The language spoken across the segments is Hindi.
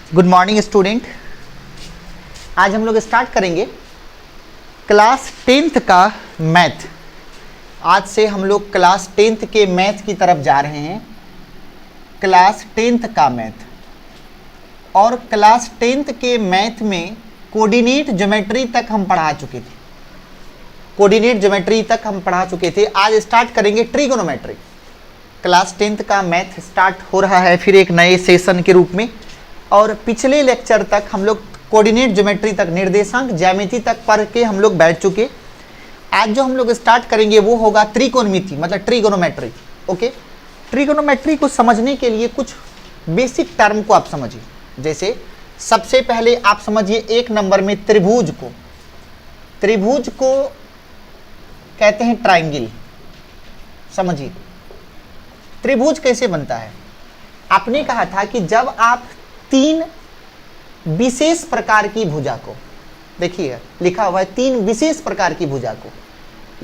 Good morning student. आज हम लोग स्टार्ट करेंगे क्लास 10th का मैथ। आज से हम लोग क्लास 10th के मैथ की तरफ जा रहे हैं। क्लास 10th का मैथ, और क्लास 10th के मैथ में कोऑर्डिनेट ज्योमेट्री तक हम पढ़ा चुके थे। कोऑर्डिनेट ज्योमेट्री तक हम पढ़ा चुके थे। आज स्टार्ट करेंगे ट्रिगोनोमेट्री। क्लास 10th का मैथ स्टार्ट हो रहा है फिर एक नए सेशन के रूप में। और पिछले लेक्चर तक हम लोग कोऑर्डिनेट ज्योमेट्री तक, निर्देशांक ज्यामिति तक पढ़ के हम लोग बैठ चुके। आज जो हम लोग स्टार्ट करेंगे वो होगा त्रिकोणमिति, मतलब ट्रिगोनोमेट्री। ओके, ट्रिगोनोमेट्री को समझने के लिए कुछ बेसिक टर्म को आप समझिए। जैसे सबसे पहले आप समझिए एक नंबर में त्रिभुज को कहते हैं ट्रायंगल। समझिए त्रिभुज कैसे बनता है। आपने कहा था कि जब आप तीन विशेष प्रकार की भुजा को, देखिए लिखा हुआ है तीन विशेष प्रकार की भुजा को,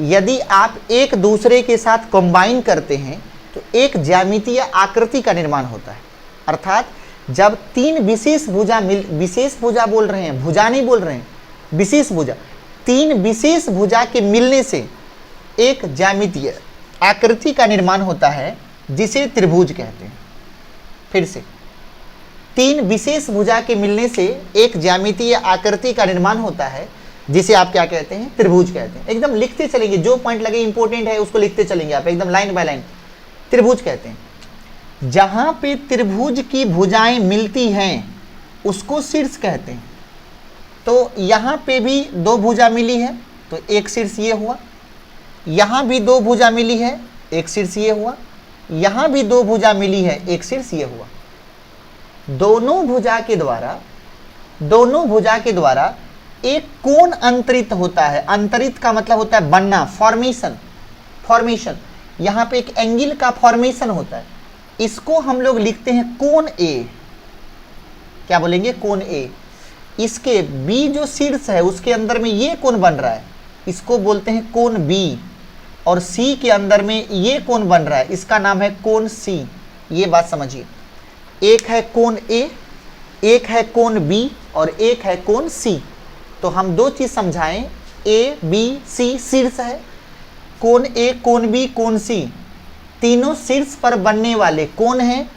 यदि आप एक दूसरे के साथ कंबाइन करते हैं तो एक ज्यामितीय आकृति का निर्माण होता है। अर्थात जब तीन विशेष भुजा विशेष भुजा बोल रहे हैं, भुजा नहीं बोल रहे हैं, विशेष भुजा, तीन विशेष भुजा के मिलने से एक ज्यामितीय आकृति का निर्माण होता है जिसे त्रिभुज कहते हैं। फिर से, तीन विशेष भुजा के मिलने से एक ज्यामितीय आकृति का निर्माण होता है जिसे आप क्या कहते हैं, त्रिभुज कहते हैं। एकदम लिखते चलेंगे, जो पॉइंट लगे इंपॉर्टेंट है उसको लिखते चलेंगे आप, एकदम लाइन बाय लाइन। त्रिभुज कहते हैं जहां पे त्रिभुज की भुजाएं मिलती हैं उसको शीर्ष कहते हैं। तो यहां पे भी दो भुजा मिली है तो एक शीर्ष ये हुआ, यहां भी दो भुजा मिली है एक शीर्ष ये हुआ, यहां भी दो भुजा मिली है एक शीर्ष ये हुआ। दोनों भुजा के द्वारा एक कोण अंतरित होता है। अंतरित का मतलब होता है बनना, फॉर्मेशन। यहां पे एक एंगल का फॉर्मेशन होता है, इसको हम लोग लिखते हैं कोण ए। क्या बोलेंगे, कोण ए। इसके बी जो शीर्ष है उसके अंदर में ये कोण बन रहा है, इसको बोलते हैं कोण बी। और सी के अंदर में ये कोण बन रहा है, इसका नाम है कोण सी। ये बात समझिए, एक है कोण ए, एक है कोण बी और एक है कोण सी। तो हम दो चीज समझाएं, ए बी सी शीर्ष है, कोण ए कोण बी कोण सी तीनों शीर्ष पर बनने वाले कोण हैं।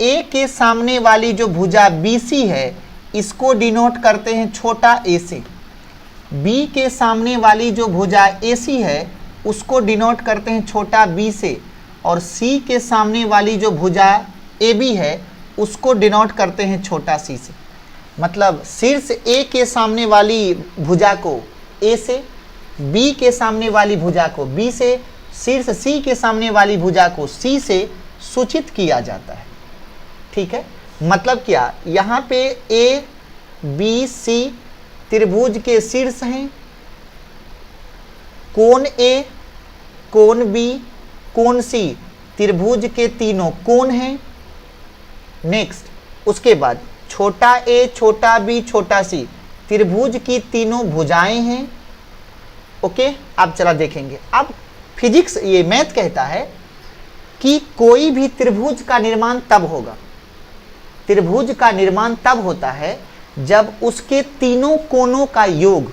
ए के सामने वाली जो भुजा बी सी है इसको डिनोट करते हैं छोटा ए से। बी के सामने वाली जो भुजा ए सी है उसको डिनोट करते हैं छोटा बी से। और सी के सामने वाली जो भुजा ए बी है उसको डिनोट करते हैं छोटा सी से। मतलब शीर्ष ए के सामने वाली भुजा को ए से, बी के सामने वाली भुजा को बी से, शीर्ष सी के सामने वाली भुजा को सी से सूचित किया जाता है। ठीक है, मतलब क्या, यहाँ पे ए बी सी त्रिभुज के शीर्ष हैं, कोण ए कोण बी कोण सी त्रिभुज के तीनों कोण हैं। नेक्स्ट, उसके बाद छोटा ए छोटा बी छोटा सी त्रिभुज की तीनों भुजाएं हैं। ओके, अब चला देखेंगे। अब फिजिक्स, ये मैथ कहता है कि कोई भी त्रिभुज का निर्माण तब होगा, त्रिभुज का निर्माण तब होता है जब उसके तीनों कोणों का योग,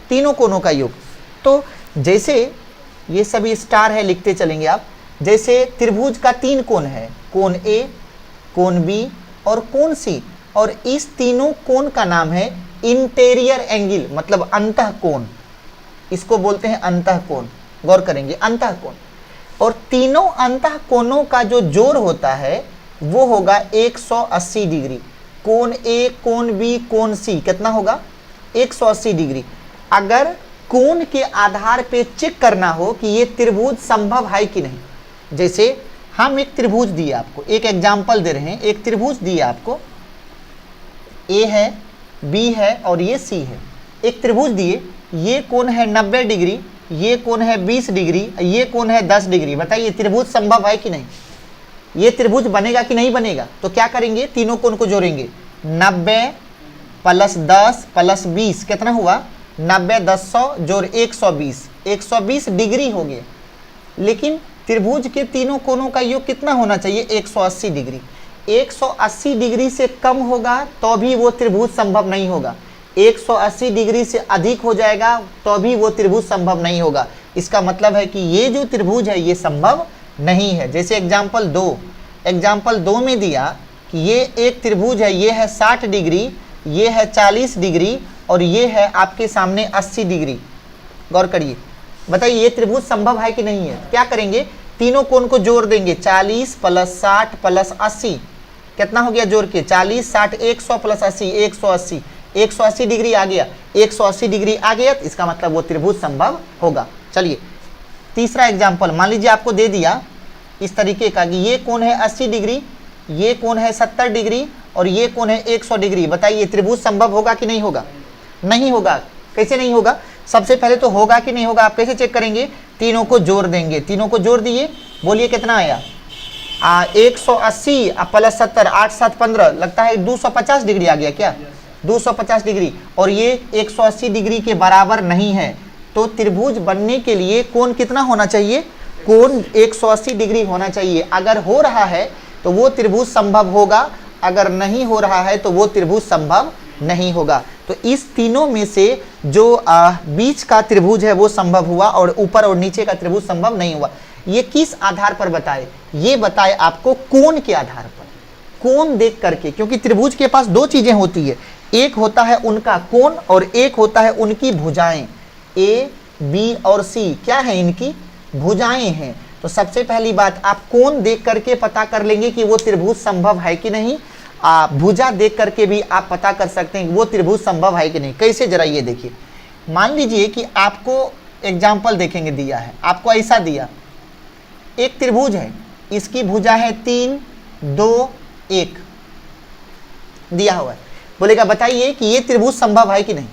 तीनों कोणों का योग। तो जैसे ये सभी स्टार है, लिखते चलेंगे आप। जैसे त्रिभुज का तीन कोण है, कोण ए कोण बी और कोण सी, और इस तीनों कोण का नाम है इंटीरियर एंगल, मतलब अंतः कोण। इसको बोलते हैं अंतः कोण। गौर करेंगे, अंतः कोण। और तीनों अंतः कोणों का जो जोड़ होता है वो होगा 180 डिग्री। कोण ए कोण बी कोण सी कितना होगा, 180 डिग्री। अगर कोण के आधार पे चेक करना हो कि ये त्रिभुज संभव है कि नहीं, जैसे हम एक त्रिभुज दिए आपको, एक एग्जाम्पल दे रहे हैं, एक त्रिभुज दिए आपको, ए है बी है और ये सी है। एक त्रिभुज दिए, ये कोण है 90 डिग्री, ये कोण है 20 डिग्री, ये कोण है 10 डिग्री। बताइए त्रिभुज संभव है कि नहीं, ये त्रिभुज बनेगा कि नहीं बनेगा। तो क्या करेंगे, तीनों कोण को जोड़ेंगे, 90 प्लस 10 प्लस 20 कितना हुआ, 90 10 100 जोड़ 120, 120 डिग्री हो गया। लेकिन त्रिभुज के तीनों कोणों का योग कितना होना चाहिए, 180 डिग्री। 180 डिग्री से कम होगा तो भी वो त्रिभुज संभव नहीं होगा, 180 डिग्री से अधिक हो जाएगा तो भी वो त्रिभुज संभव नहीं होगा। इसका मतलब है कि ये जो त्रिभुज है ये संभव नहीं है। जैसे एग्जाम्पल 2 में दिया कि ये एक त्रिभुज है, ये है 60 डिग्री, ये है 40 डिग्री और ये है आपके सामने 80 डिग्री। गौर करिए, बताइए ये त्रिभुज संभव है कि नहीं है? क्या करेंगे, तीनों कोण को जोड़ देंगे, 40 प्लस 60 प्लस 80 कितना हो गया जोड़ के, 40 60 100 प्लस 80 180, 180 डिग्री आ गया, 180 डिग्री आ गया तो इसका मतलब वो त्रिभुज संभव होगा। चलिए तीसरा एग्जाम्पल मान लीजिए आपको दे दिया इस तरीके का कि ये कोण है 80 डिग्री, ये कोण है 70 डिग्री और ये कोण है 100 डिग्री। बताइए त्रिभुज संभव होगा कि नहीं होगा? नहीं होगा। कैसे नहीं होगा? सबसे पहले तो होगा कि नहीं होगा आप कैसे चेक करेंगे, तीनों को जोड़ देंगे, तीनों को जोड़ दिए, बोलिए कितना आया, 180 प्लस 70 8 7 15, लगता है 250 डिग्री आ गया क्या? 250 डिग्री और ये 180 डिग्री के बराबर नहीं है। तो त्रिभुज बनने के लिए कोण कितना होना चाहिए? कोण 180 डिग्री होना चाहिए। अगर हो रहा है तो वो त्रिभुज संभव होगा, अगर नहीं हो रहा है तो वो त्रिभुज संभव नहीं होगा। तो इस तीनों में से जो बीच का त्रिभुज है वो संभव हुआ और ऊपर और नीचे का त्रिभुज संभव नहीं हुआ। ये किस आधार पर बताए? ये बताए आपको कोण के आधार पर, कोण देख करके, क्योंकि त्रिभुज के पास दो चीजें होती है, एक होता है उनका कोण और एक होता है उनकी भुजाएं। ए बी और सी क्या है? इनकी भुजाएं हैं। तो सबसे पहली बात आप कोण देख करके पता कर लेंगे कि वो त्रिभुज संभव है कि नहीं। भुजा देख करके भी आप पता कर सकते हैं वो त्रिभुज संभव है कि नहीं। कैसे, जरा ये देखिए, मान लीजिए कि आपको एग्जाम्पल देखेंगे दिया है, आपको ऐसा दिया, एक त्रिभुज है, इसकी भुजा है 3 2 1 दिया हुआ है। बोलेगा बताइए कि ये त्रिभुज संभव है कि नहीं,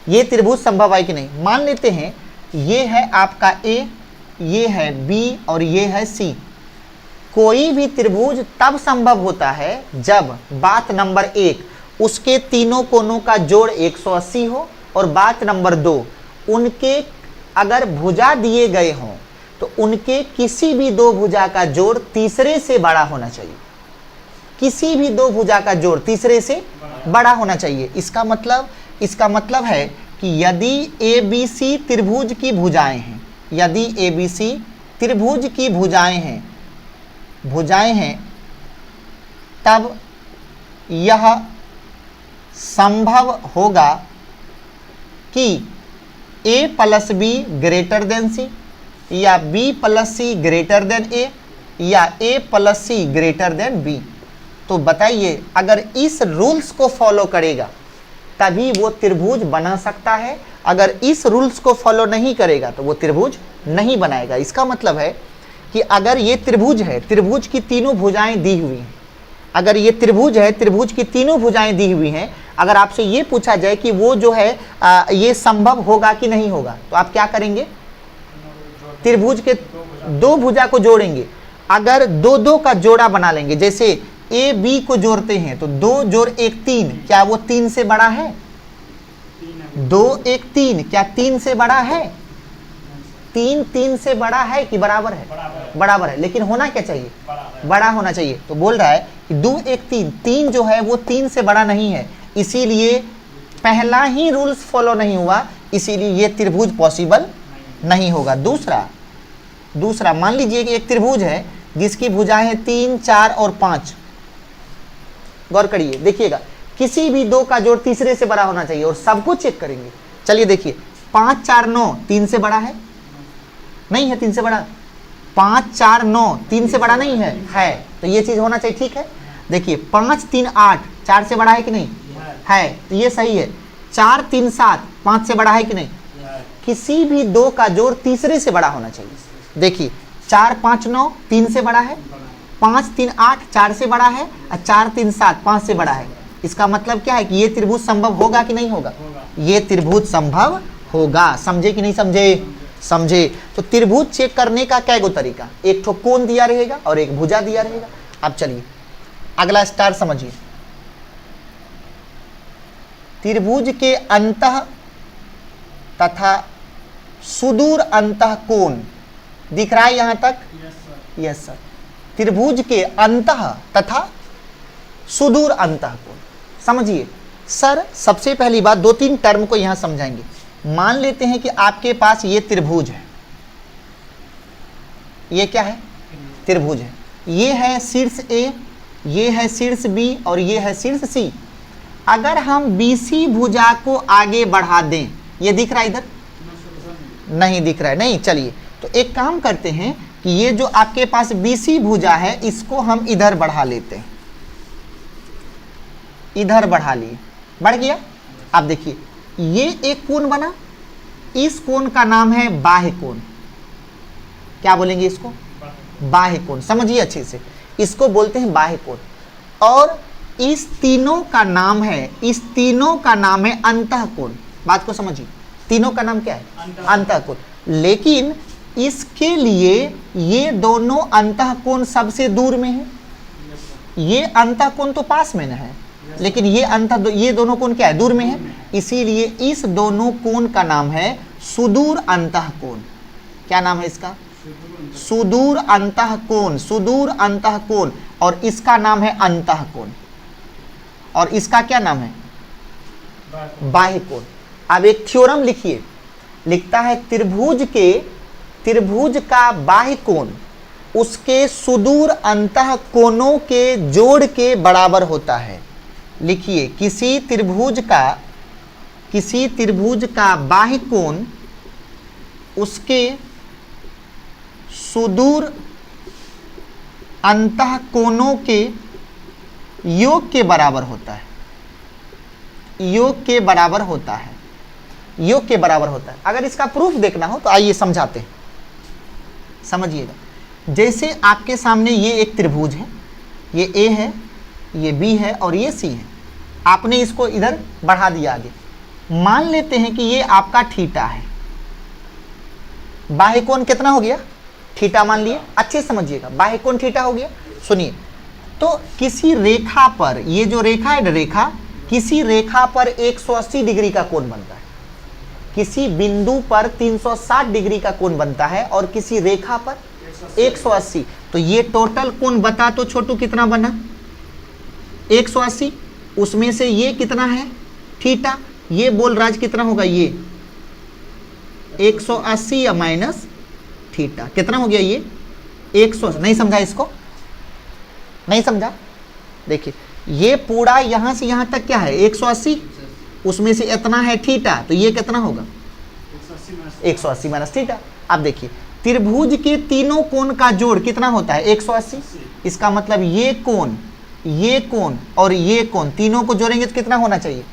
ये त्रिभुज संभव है कि नहीं। मान लेते हैं ये है आपका ए, ये है बी और ये है सी। कोई भी त्रिभुज तब संभव होता है जब बात नंबर 1 उसके तीनों कोणों का जोड़ 180 हो और बात नंबर 2 उनके अगर भुजा दिए गए हों तो उनके किसी भी दो भुजा का जोड़ तीसरे से बड़ा होना चाहिए, किसी भी दो भुजा का जोड़ तीसरे से बड़ा होना चाहिए। इसका मतलब है कि यदि ABC त्रिभुज की भुजाएं हैं, यदि ABC त्रिभुज की भुजाएं हैं तब यह संभव होगा कि A plus B greater than C या B plus C greater than A या A plus C greater than B। तो बताइए अगर इस रूल्स को फॉलो करेगा तभी वो त्रिभुज बना सकता है, अगर इस रूल्स को फॉलो नहीं करेगा तो वो त्रिभुज नहीं बनाएगा। इसका मतलब है कि अगर ये त्रिभुज है, त्रिभुज की तीनों भुजाएं दी हुई हैं, अगर ये त्रिभुज है, त्रिभुज की तीनों भुजाएं दी हुई हैं, अगर आपसे ये पूछा जाए कि वो जो है ये संभव होगा कि नहीं होगा तो आप क्या करेंगे? त्रिभुज के दो भुजा को जोड़ेंगे। अगर दो दो का जोड़ा बना लेंगे, जैसे ए बी को जोड़ते हैं तो 2 जोड़ 1 3, क्या वो 3 से बड़ा है? 2 1 3, क्या 3 से बड़ा है? 3 3 से बड़ा है कि बराबर है? बराबर है, लेकिन होना क्या चाहिए? बड़ा होना चाहिए। तो बोल रहा है कि 2 1 3, 3 जो है वो 3 से बड़ा नहीं है, इसीलिए पहला ही रूल्स फॉलो नहीं हुआ, इसीलिए ये त्रिभुज पॉसिबल नहीं होगा। दूसरा मान लीजिए कि एक त्रिभुज है जिसकी भुजाएं हैं 3 4 और 5। गौर करिए, देखिएगा किसी भी दो का जोड़ तीसरे से बड़ा होना चाहिए और सबको चेक करेंगे। चलिए देखिए 5 4 9 3 से बड़ा है? नहीं है 3 से बड़ा। 5 4 9 3 से बड़ा नहीं है, तो ये चीज होना चाहिए। ठीक है, देखिए 5 3 8 4 से बड़ा है कि नहीं है, तो ये सही है। 4 3 7 5 से बड़ा है कि नहीं? किसी भी दो का जोड़ तीसरे से बड़ा होना चाहिए। देखिए 4 5 9 3 से बड़ा है, 5 3 8 4 से बड़ा है और 4 3 7 5 से बड़ा है। इसका मतलब क्या है कि ये त्रिभुज संभव होगा कि नहीं होगा? ये त्रिभुज संभव होगा। समझे कि नहीं समझे? समझे। तो त्रिभुज चेक करने का क्या गो तरीका, एक ठो कोण दिया रहेगा और एक भुजा दिया रहेगा। अब चलिए अगला स्टार समझिए, त्रिभुज के अंतः तथा सुदूर अंतः कोण दिख रहा है यहां तक? Yes sir. त्रिभुज के अंतः तथा सुदूर अंतःकोण। समझिए सर, सबसे पहली बात 2-3 टर्म को यहां समझाएंगे। मान लेते हैं कि आपके पास ये त्रिभुज है, ये क्या है, त्रिभुज है, ये है शीर्ष ए, ये है शीर्ष बी और ये है शीर्ष सी। अगर हम बीसी भुजा को आगे बढ़ा दें, ये दिख रहा है इधर, नहीं दिख रहा है, नहीं, चलिए तो एक काम करते हैं कि ये जो आपके पास बीसी भुजा है इसको हम इधर बढ़ा लेते हैं, इधर बढ़ा लिए, बढ़ गया। अब देखिए ये एक कोण बना, इस कोण का नाम है बाह्य कोण। क्या बोलेंगे इसको, बाह्य कोण। समझिए अच्छे से, इसको बोलते हैं बाह्य कोण। और इस तीनों का नाम है, इस तीनों का नाम है अंतःकोण। बात को समझिए, तीनों का नाम क्या है, अंतःकोण। लेकिन इसके लिए ये दोनों अंतःकोण सबसे दूर में है, ये अंतःकोण तो पास में न है, लेकिन ये दोनों कोण क्या है, दूर में है। इसीलिए इस दोनों कोण का नाम है सुदूर अंतःकोण। क्या नाम है इसका, सुदूर अंतःकोण, सुदूर अंतःकोण। और इसका नाम है अंतःकोण, और इसका क्या नाम है, बाह्य कोण। अब एक थ्योरम लिखिए, लिखता है त्रिभुज का बाह्य कोण उसके सुदूर अंतःकोणों के जोड़ के बराबर होता है। लिखिए, किसी त्रिभुज का बाह्य कोण उसके सुदूर अंतःकोणों के योग के बराबर होता है, योग के बराबर होता है, योग के बराबर होता है। अगर इसका प्रूफ देखना हो तो आइए समझाते हैं, समझिएगा। जैसे आपके सामने ये एक त्रिभुज है, ये ए है, ये बी है और ये सी है। आपने इसको इधर बढ़ा दिया आगे। मान लेते हैं कि ये आपका थीटा है, बाह्य कोण कितना हो गया, थीटा मान लिए। अच्छे समझिएगा, बाह्य कोण थीटा हो गया। सुनिए, तो किसी रेखा पर, ये जो रेखा है रेखा, किसी रेखा पर 180 डिग्री का कोण बनता है, किसी बिंदु पर 360 डिग्री का कोण बनता है और किसी रेखा पर 180। तो ये टोटल कोण बता तो छोटू कितना बना, 180। उसमें से ये कितना है, थीटा। ये बोल राज कितना होगा, ये 180 या माइनस थीटा कितना हो गया, ये 100। नहीं समझा इसको, नहीं समझा। देखिए ये पूरा यहां से यहां तक क्या है, 180, उसमें से इतना है थीटा, तो ये कितना होगा, 180 माइनस थीटा। अब देखिए त्रिभुज के तीनों कोण का जोड़ कितना होता है, 180। इसका मतलब ये कोण और ये कोण तीनों को जोड़ेंगे तो कितना होना चाहिए,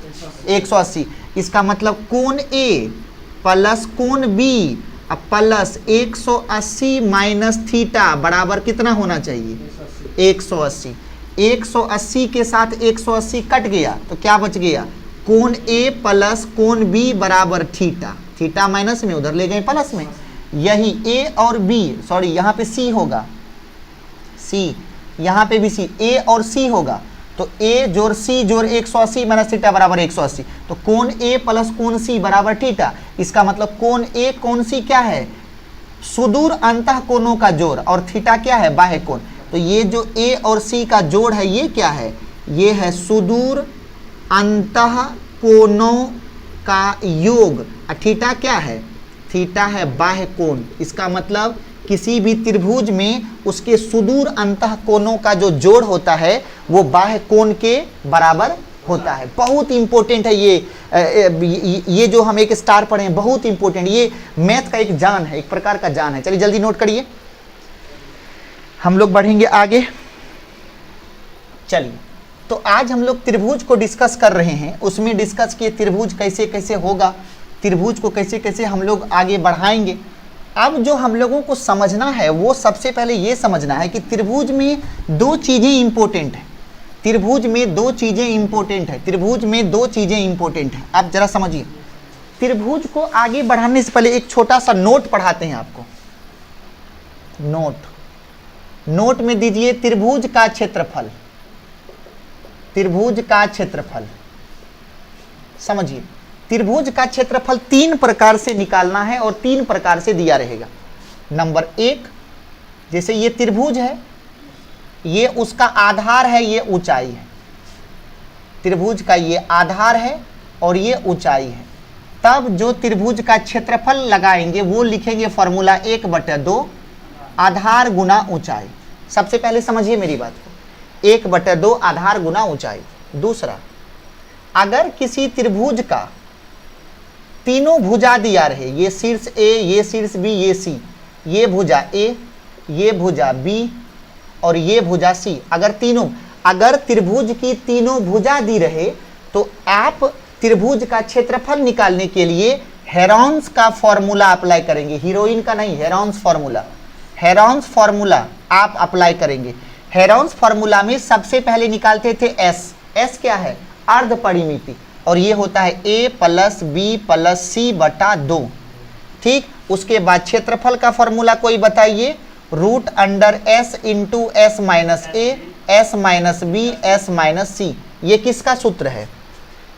180। इसका मतलब कोण ए प्लस कोण बी प्लस 180 माइनस थीटा बराबर कितना होना चाहिए, 180। 180 के साथ 180 कट गया तो क्या बच गया, कोण ए प्लस कोण बी बराबर थीटा। थीटा माइनस में उधर ले गए प्लस में। यही ए और बी, सॉरी यहाँ पे सी होगा, सी यहाँ पे भी सी, ए और सी होगा। तो ए जोड़ सी जोड़ 180 माइनस थीटा बराबर 180। तो कोण ए प्लस कोण सी बराबर थीटा। इसका मतलब कोण ए कोण सी क्या है, सुदूर अंतःकोणों का जोड़, और थीटा क्या है, बाह्य कोण। तो ये जो ए और सी का जोड़ है ये क्या है, ये है सुदूर अंतःकोणों का योग। थीटा क्या है, थीटा है बाह्य कोण। इसका मतलब किसी भी त्रिभुज में उसके सुदूर अंतःकोणों का जो जोड़ होता है वो बाह्य कोण के बराबर होता है। बहुत इंपॉर्टेंट है ये जो हम एक स्टार पढ़े हैं, बहुत इंपॉर्टेंट। ये मैथ का एक जान है, एक प्रकार का जान है। चलिए जल्दी नोट करिए, हम लोग बढ़ेंगे आगे। चलिए, तो आज हम लोग त्रिभुज को डिस्कस कर रहे हैं। उसमें डिस्कस किए त्रिभुज कैसे कैसे होगा, त्रिभुज को कैसे कैसे हम लोग आगे बढ़ाएंगे। अब जो हम लोगों को समझना है वो सबसे पहले ये समझना है कि त्रिभुज में दो चीज़ें इंपॉर्टेंट है। त्रिभुज में दो चीज़ें इंपॉर्टेंट है, त्रिभुज में दो चीज़ें इंपॉर्टेंट है। आप जरा समझिए, त्रिभुज को आगे बढ़ाने से पहले एक छोटा सा नोट पढ़ाते हैं आपको। नोट में दीजिए त्रिभुज का क्षेत्रफल, त्रिभुज का क्षेत्रफल। समझिए, त्रिभुज का क्षेत्रफल 3 प्रकार से निकालना है और 3 प्रकार से दिया रहेगा। नंबर 1, जैसे ये त्रिभुज है, ये उसका आधार है, ये ऊंचाई है। त्रिभुज का ये आधार है और ये ऊंचाई है, तब जो त्रिभुज का क्षेत्रफल लगाएंगे वो लिखेंगे फॉर्मूला 1/2 आधार गुना ऊंचाई। सबसे पहले समझिए मेरी बात को, 1/2 आधार गुना ऊंचाई। दूसरा, अगर किसी त्रिभुज का तीनों भुजा दिया रहे, ये शीर्ष A, ये शीर्ष B, ये C, ये भुजा A, ये भुजा B और ये भुजा C, अगर त्रिभुज की तीनों भुजा दी रहे तो आप त्रिभुज का क्षेत्रफल निकालने के लिए हेरोन्स का फॉर्मूला अप्लाई करेंगे, हीरोइन का नहीं, हेरोन्स फॉर्मूला। हेरोन्स फॉर्मूला आप अप्लाई करेंगे। हेरोन्स फॉर्मूला में सबसे पहले निकालते थे एस क्या है, अर्ध परिमिति, और ये होता है a + b + c बटा 2। ठीक, उसके बाद क्षेत्रफल का फॉर्मूला कोई बताइए, √S × s - a, s - b, s - c। ये किसका सूत्र है,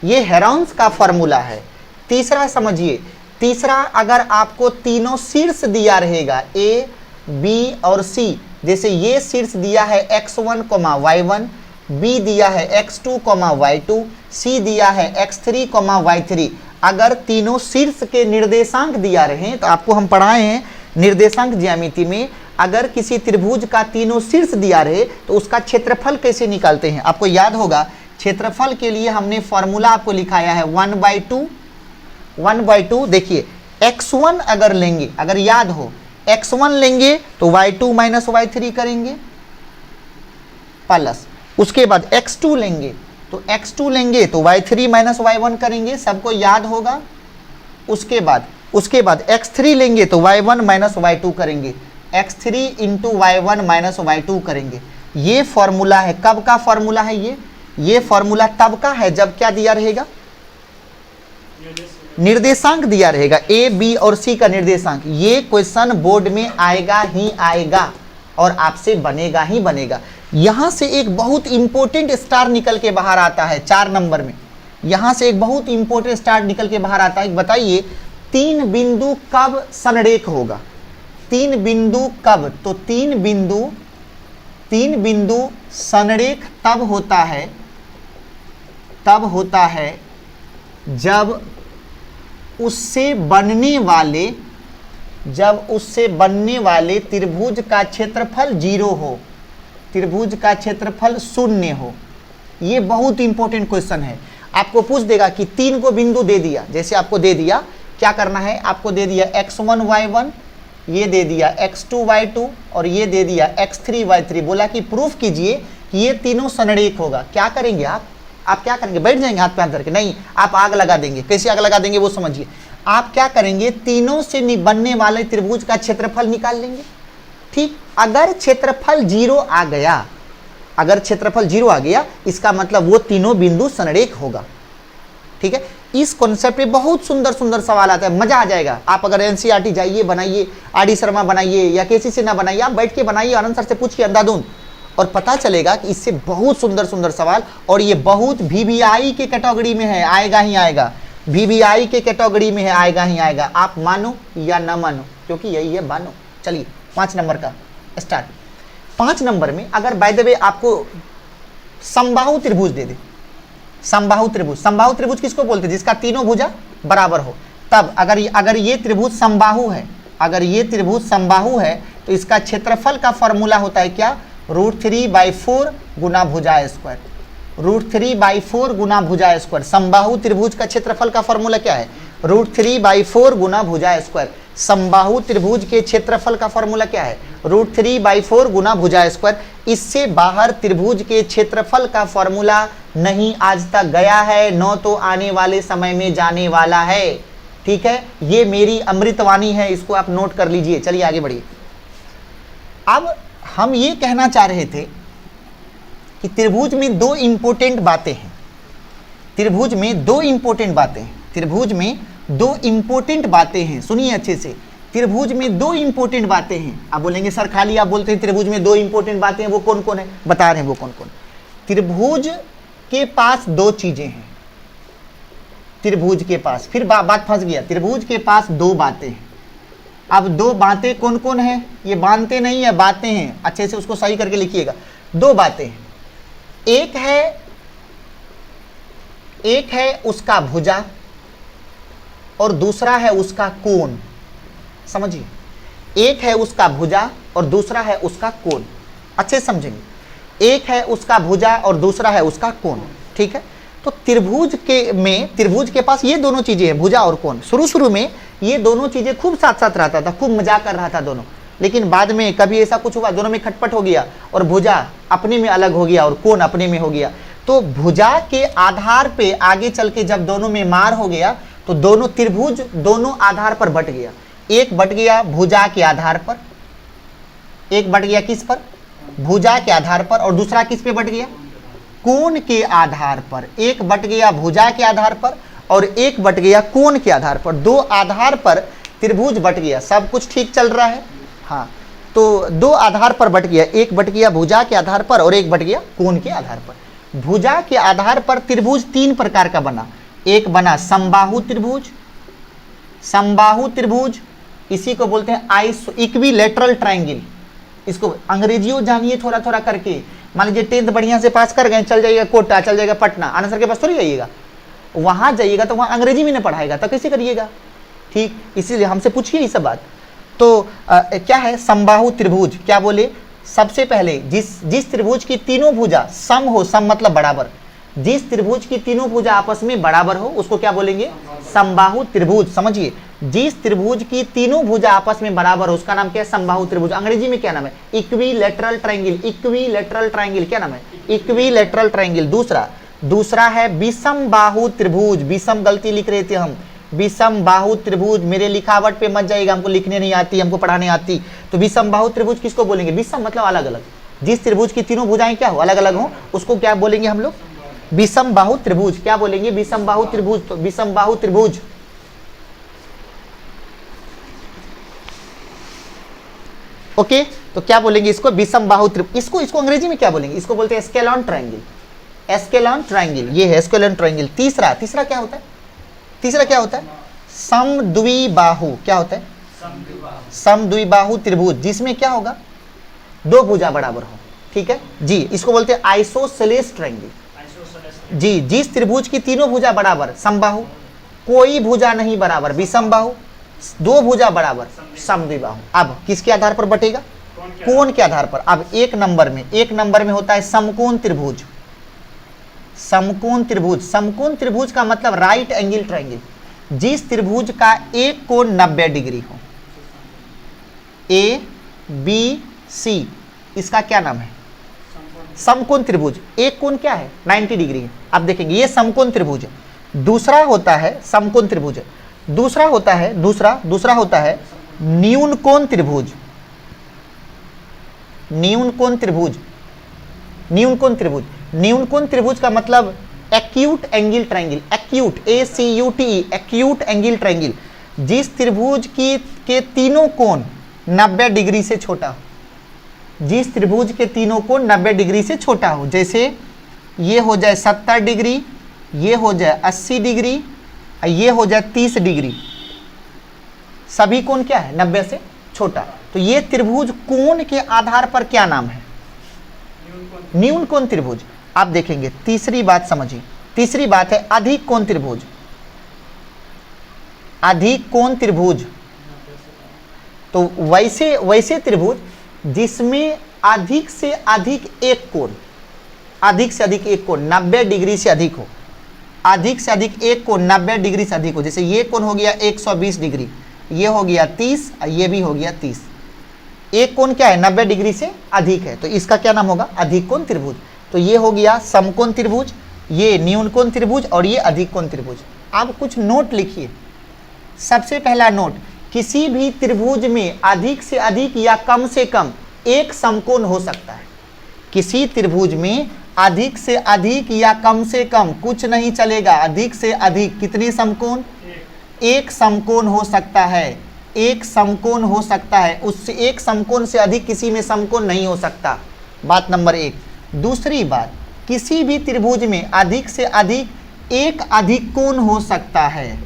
ये हेरोन्स का फॉर्मूला है। तीसरा समझिए, तीसरा अगर आपको तीनों शीर्ष दिया रहेगा a, b और c, जैसे ये शीर्ष दिया है x1, y1, b दिया है x2, y2, c दिया है x3, y3, अगर तीनों शीर्ष के निर्देशांक दिया रहे तो आपको हम पढ़ाए हैं निर्देशांक ज्यामिति में, अगर किसी त्रिभुज का तीनों शीर्ष दिया रहे तो उसका क्षेत्रफल कैसे निकालते हैं। आपको याद होगा क्षेत्रफल के लिए हमने फॉर्मूला आपको लिखाया है 1/2। देखिए x1 अगर लेंगे, अगर याद हो x1 लेंगे तो y2 - y3 करेंगे प्लस, उसके बाद x2 लेंगे तो y3 - y1 करेंगे, सबको याद होगा। उसके बाद x3 लेंगे तो y1 - y2 करेंगे, x3 × y1 - y2 करेंगे। ये फॉर्मूला है, कब का फॉर्मूला है ये फॉर्मूला तब का है जब क्या दिया रहेगा, निर्देशांक दिया रहेगा, a, b और c का निर्देशांक। ये क्वेश्चन बोर्ड में आएगा ही आएगा और आपसे बनेगा ही बनेगा। यहां से एक बहुत इंपॉर्टेंट स्टार निकल के बाहर आता है 4 नंबर में, यहां से एक बहुत इंपॉर्टेंट स्टार निकल के बाहर आता है। बताइए 3 बिंदु कब संरेख होगा, 3 बिंदु कब, तो 3 बिंदु संरेख तब होता है जब उससे बनने वाले त्रिभुज का क्षेत्रफल 0 हो, त्रिभुज का क्षेत्रफल 0 हो। ये बहुत इंपॉर्टेंट क्वेश्चन है। आपको पूछ देगा कि 3 को बिंदु दे दिया, जैसे आपको दे दिया, क्या करना है, आपको दे दिया x1 y1, ये दे दिया x2 y2 और ये दे दिया x3 y3, बोला कि प्रूफ कीजिए कि ये तीनों संरेख होगा। क्या करेंगे आप क्या करेंगे, बैठ जाएंगे हाथ पे हाथ धर के, नहीं, आप आग लगा देंगे। कैसे आग लगा देंगे वो समझिए। आप क्या करेंगे, तीनों से बनने वाले त्रिभुज का क्षेत्रफल निकाल लेंगे। ठीक, अगर क्षेत्रफल 0 आ गया, इसका मतलब वो तीनों बिंदु संरेख होगा। ठीक है, इस कॉन्सेप्ट पे बहुत सुंदर सुंदर सवाल आता है, मजा आ जाएगा। आप अगर एनसीईआरटी जाइए, बनाइए, आर.डी. शर्मा बनाइए या केसी सिन्हा बनाइए, आप बैठ के बनाइए, आनंद सर से पूछिए अंधाधुंध, और पता चलेगा कि इससे बहुत सुंदर सुंदर सवाल, और ये बहुत VVI के कैटेगरी में है, आएगा ही आएगा, VVI के कैटेगरी में है, आएगा ही आएगा। आप मानो या ना मानो, क्योंकि यही है मानो। चलिए 5 नंबर का स्टार्ट। 5 नंबर में अगर बाय द वे आपको समबाहु त्रिभुज दे दे, समबाहु त्रिभुज किसको बोलते हैं, जिसका तीनों भुजा बराबर हो। तब अगर ये त्रिभुज समबाहु है, तो इसका क्षेत्रफल का फॉर्मूला होता है क्या, √3/4 गुना भुजा स्क्वायर, √3/4 गुना भुजा स्क्वायर। समबाहु त्रिभुज का क्षेत्रफल का फॉर्मूला क्या है, √3/4 गुना भुजा स्क्वायर। समबाहु त्रिभुज के क्षेत्रफल का फॉर्मूला क्या है, √3/4 गुना भुजा स्क्वायर। इससे बाहर त्रिभुज के क्षेत्रफल का फॉर्मूला नहीं आज तक गया है, न तो आने वाले समय में जाने वाला है। ठीक है, ये मेरी अमृतवाणी है, इसको आप नोट कर लीजिए। चलिए आगे बढ़िए। अब हम ये कहना चाह रहे थे कि त्रिभुज में 2 इंपॉर्टेंट बातें हैं, त्रिभुज में 2 इंपॉर्टेंट बातें हैं, सुनिए अच्छे से। त्रिभुज में 2 इंपॉर्टेंट बातें हैं। आप बोलेंगे सर खाली आप बोलते हैं त्रिभुज में 2 इंपॉर्टेंट बातें हैं, वो कौन कौन है, बता रहे हैं वो कौन कौन। त्रिभुज के पास 2 चीजें हैं, त्रिभुज के पास, फिर बात फंस गया, त्रिभुज के पास 2 बातें हैं। अब 2 बातें कौन कौन है, ये बातें नहीं है, बातें हैं, अच्छे से उसको सही करके लिखिएगा। 2 बातें हैं, एक है एक है उसका भुजा और दूसरा है उसका कोण। समझिए, एक है उसका भुजा और दूसरा है उसका कोण। अच्छे समझेंगे, एक है उसका भुजा और दूसरा है उसका कोण। ठीक है, तो त्रिभुज के पास ये दोनों चीजें हैं, भुजा और कोण। शुरू में ये दोनों चीजें खूब साथ साथ रहता था, खूब मजाक कर रहा था दोनों, लेकिन बाद में कभी ऐसा कुछ हुआ, दोनों में खटपट हो गया और भुजा अपने में अलग हो गया और कोण अपने में हो गया। तो भुजा के आधार पे आगे चल के जब दोनों में मार हो गया तो दोनों त्रिभुज दोनों आधार पर बट गया। एक बट गया भुजा के आधार पर, एक बट गया किस पर? भुजा के आधार पर, और दूसरा किस पे बट गया? कोण के आधार पर। एक बट गया भुजा के आधार पर और एक बट गया कोण के आधार पर। दो आधार पर त्रिभुज बट गया। सब कुछ ठीक चल रहा है? हाँ, तो दो आधार पर बट गया, एक बट गया भुजा के आधार पर और एक बट गया कोण के आधार पर। भुजा के आधार पर त्रिभुज तीन प्रकार का बना। एक बना समबाहु त्रिभुज, समबाहु त्रिभुज इसी को बोलते हैं इक्विलैटरल ट्रायंगल। इसको अंग्रेजियों जानिए थोड़ा थोड़ा करके। मान लीजिए 10th बढ़िया से पास कर गए, चल जाइएगा कोटा, चल जाइएगा पटना, आनंद सर के पास थोड़ी जाइएगा, वहां जाइएगा तो वहां अंग्रेजी में नहीं पढ़ाएगा, तो कैसे करिएगा? ठीक, इसीलिए हमसे पूछिए ये सब बात। तो क्या है समबाहु त्रिभुज? क्या बोले? सबसे पहले जिस त्रिभुज की तीनों भुजा सम हो, सम मतलब बराबर, जिस त्रिभुज की तीनों भुजा आपस में बराबर हो उसको क्या बोलेंगे? समबाहु त्रिभुज। समझिए, जिस त्रिभुज की तीनों भुजा आपस में बराबर हो उसका नाम क्या है? समबाहु त्रिभुज। अंग्रेजी में क्या नाम है? Equilateral triangle. इक्विलैटरल ट्रायंगल क्या नाम है? Equilateral triangle. दूसरा है विषम बाहु त्रिभुज। विषम गलती लिख रहे थे हम, विषम बाहु त्रिभुज। मेरे लिखावट पे मत जाइएगा, हमको लिखने नहीं आती, हमको पढ़ाने आती। तो विषम बाहु त्रिभुज किसको बोलेंगे? विषम मतलब अलग अलग। जिस त्रिभुज की तीनों भुजाएं क्या हो? अलग अलग हो, उसको क्या बोलेंगे हम लोग? विषम बाहु त्रिभुज। क्या बोलेंगे? विषम बाहु त्रिभुज। तो विषम बाहु त्रिभुज, ओके, तो क्या बोलेंगे इसको? विषम बाहु त्रिभुज। इसको अंग्रेजी में क्या बोलेंगे? इसको बोलते हैं स्केलॉन ट्रायंगल। स्केलॉन ट्रायंगल, ये है स्केलॉन ट्रायंगल। तीसरा क्या होता है? तीसरा क्या होता है? समद्विबाहु। क्या होता है? समद्विबाहु त्रिभुज, जिसमें क्या होगा? दो भुजा बराबर हो। ठीक है जी, इसको बोलते हैं आइसोसेलेस ट्रायंगल। जी, जिस त्रिभुज की तीनों भुजा बराबर समबाहु, कोई भुजा नहीं बराबर विषमबाहु, दो भुजा बराबर समद्विबाहु। अब किसके आधार पर बटेगा? कोण के आधार पर। अब एक नंबर में होता है समकोण त्रिभुज। समकोण त्रिभुज, समकोण त्रिभुज का मतलब राइट एंगल ट्रायंगल। जिस त्रिभुज का एक कोण 90 डिग्री हो, ए बी सी, इसका क्या नाम है? समकोण त्रिभुज। एक कोण क्या है? 90 डिग्री है। अब देखेंगे ये समकोण त्रिभुज है। दूसरा होता है समकोण त्रिभुज, दूसरा होता है न्यून कोण त्रिभुज। न्यून कोण त्रिभुज, न्यून कोण त्रिभुज, न्यून कोण त्रिभुज का मतलब acute angle triangle. Acute, ACUTE, acute angle triangle. जिस त्रिभुज के तीनों कोण 90 डिग्री से छोटा हो, जिस त्रिभुज के तीनों कोण 90 डिग्री से छोटा हो, जैसे ये हो जाए 70 डिग्री, ये हो जाए 80 डिग्री, ये हो जाए 30 डिग्री, सभी कोण क्या है? 90 से छोटा। तो ये त्रिभुज कोण के आधार पर क्या नाम है? न्यून कोण त्रिभुज। आप देखेंगे तीसरी बात समझिए, तीसरी बात है अधिक कोण त्रिभुज। अधिक कोण त्रिभुज, तो वैसे त्रिभुज जिसमें अधिक से अधिक एक कोण, अधिक से अधिक एक कोण 90 डिग्री से अधिक हो, अधिक से अधिक एक कोण 90 डिग्री से अधिक हो। जैसे ये कोण हो गया 120 डिग्री, ये हो गया 30, ये भी हो गया 30। एक कोण क्या है? 90 डिग्री से अधिक है, तो इसका क्या नाम होगा? अधिक कोण त्रिभुज। तो ये हो गया समकोण त्रिभुज, ये न्यून कोण त्रिभुज और ये अधिक कोण त्रिभुज। अब कुछ नोट लिखिए। सबसे पहला नोट, किसी भी त्रिभुज में अधिक से अधिक या कम से कम एक समकोण हो सकता है। किसी त्रिभुज में अधिक से अधिक या कम से कम कुछ नहीं चलेगा, अधिक से अधिक कितने समकोण? एक समकोण हो सकता है, एक समकोण हो सकता है। उससे एक समकोण से अधिक किसी में समकोण नहीं हो सकता। बात नंबर एक। दूसरी बात, किसी भी त्रिभुज में अधिक से अधिक एक अधिक कोण हो सकता है,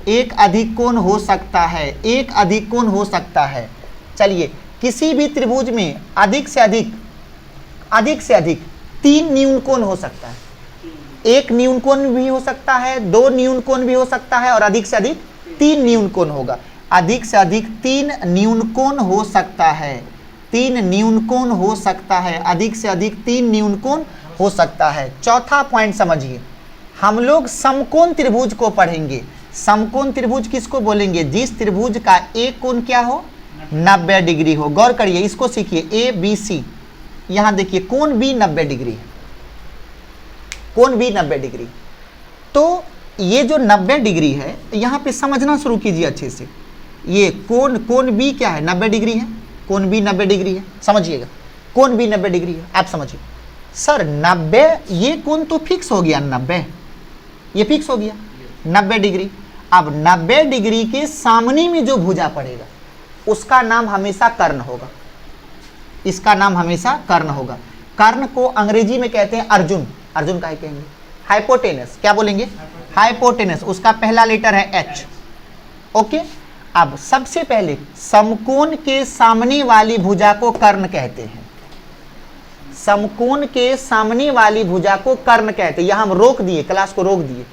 एक अधिक कोण हो सकता है, एक अधिक कोण हो सकता है। चलिए, किसी भी त्रिभुज में अधिक से अधिक तीन न्यून कोण हो सकता है। एक न्यून कोण भी हो सकता है, 2 न्यून कोण भी हो सकता है और अधिक से अधिक 3 न्यून कोण होगा। अधिक से अधिक 3 न्यून कोण हो सकता है, 3 न्यून कोण हो सकता है, अधिक से अधिक 3 न्यून कोण हो सकता है। चौथा पॉइंट समझिए, हम लोग समकोण त्रिभुज को पढ़ेंगे। समकोण त्रिभुज किसको बोलेंगे? जिस त्रिभुज का एक कोण क्या हो? 90 डिग्री हो। गौर करिए, इसको सीखिए, ए बी सी। यहां देखिए कोण बी 90 डिग्री है, कोण बी 90 डिग्री। तो ये जो 90 डिग्री है, यहां पे समझना शुरू कीजिए अच्छे से। ये कोण बी क्या है? 90 डिग्री है। कोण बी 90 डिग्री है, समझिएगा। कोण बी 90 डिग्री है, आप समझिए। सर 90, ये कोण तो फिक्स हो गया, 90 ये फिक्स हो गया 90 डिग्री। अब 90 डिग्री के सामने में जो भुजा पड़ेगा उसका नाम हमेशा कर्ण होगा, इसका नाम हमेशा कर्ण होगा। कर्ण को अंग्रेजी में कहते हैं अर्जुन। अर्जुन काहे कहेंगे? हाइपोटेनस। क्या बोलेंगे? हाइपोटेनस। उसका पहला लेटर है एच। ओके। अब सबसे पहले समकोण के सामने वाली भुजा को कर्ण कहते हैं। समकोण के सामने वाली भुजा को कर्ण कहते हैं। यहां हम रोक दिए, क्लास को रोक दिए।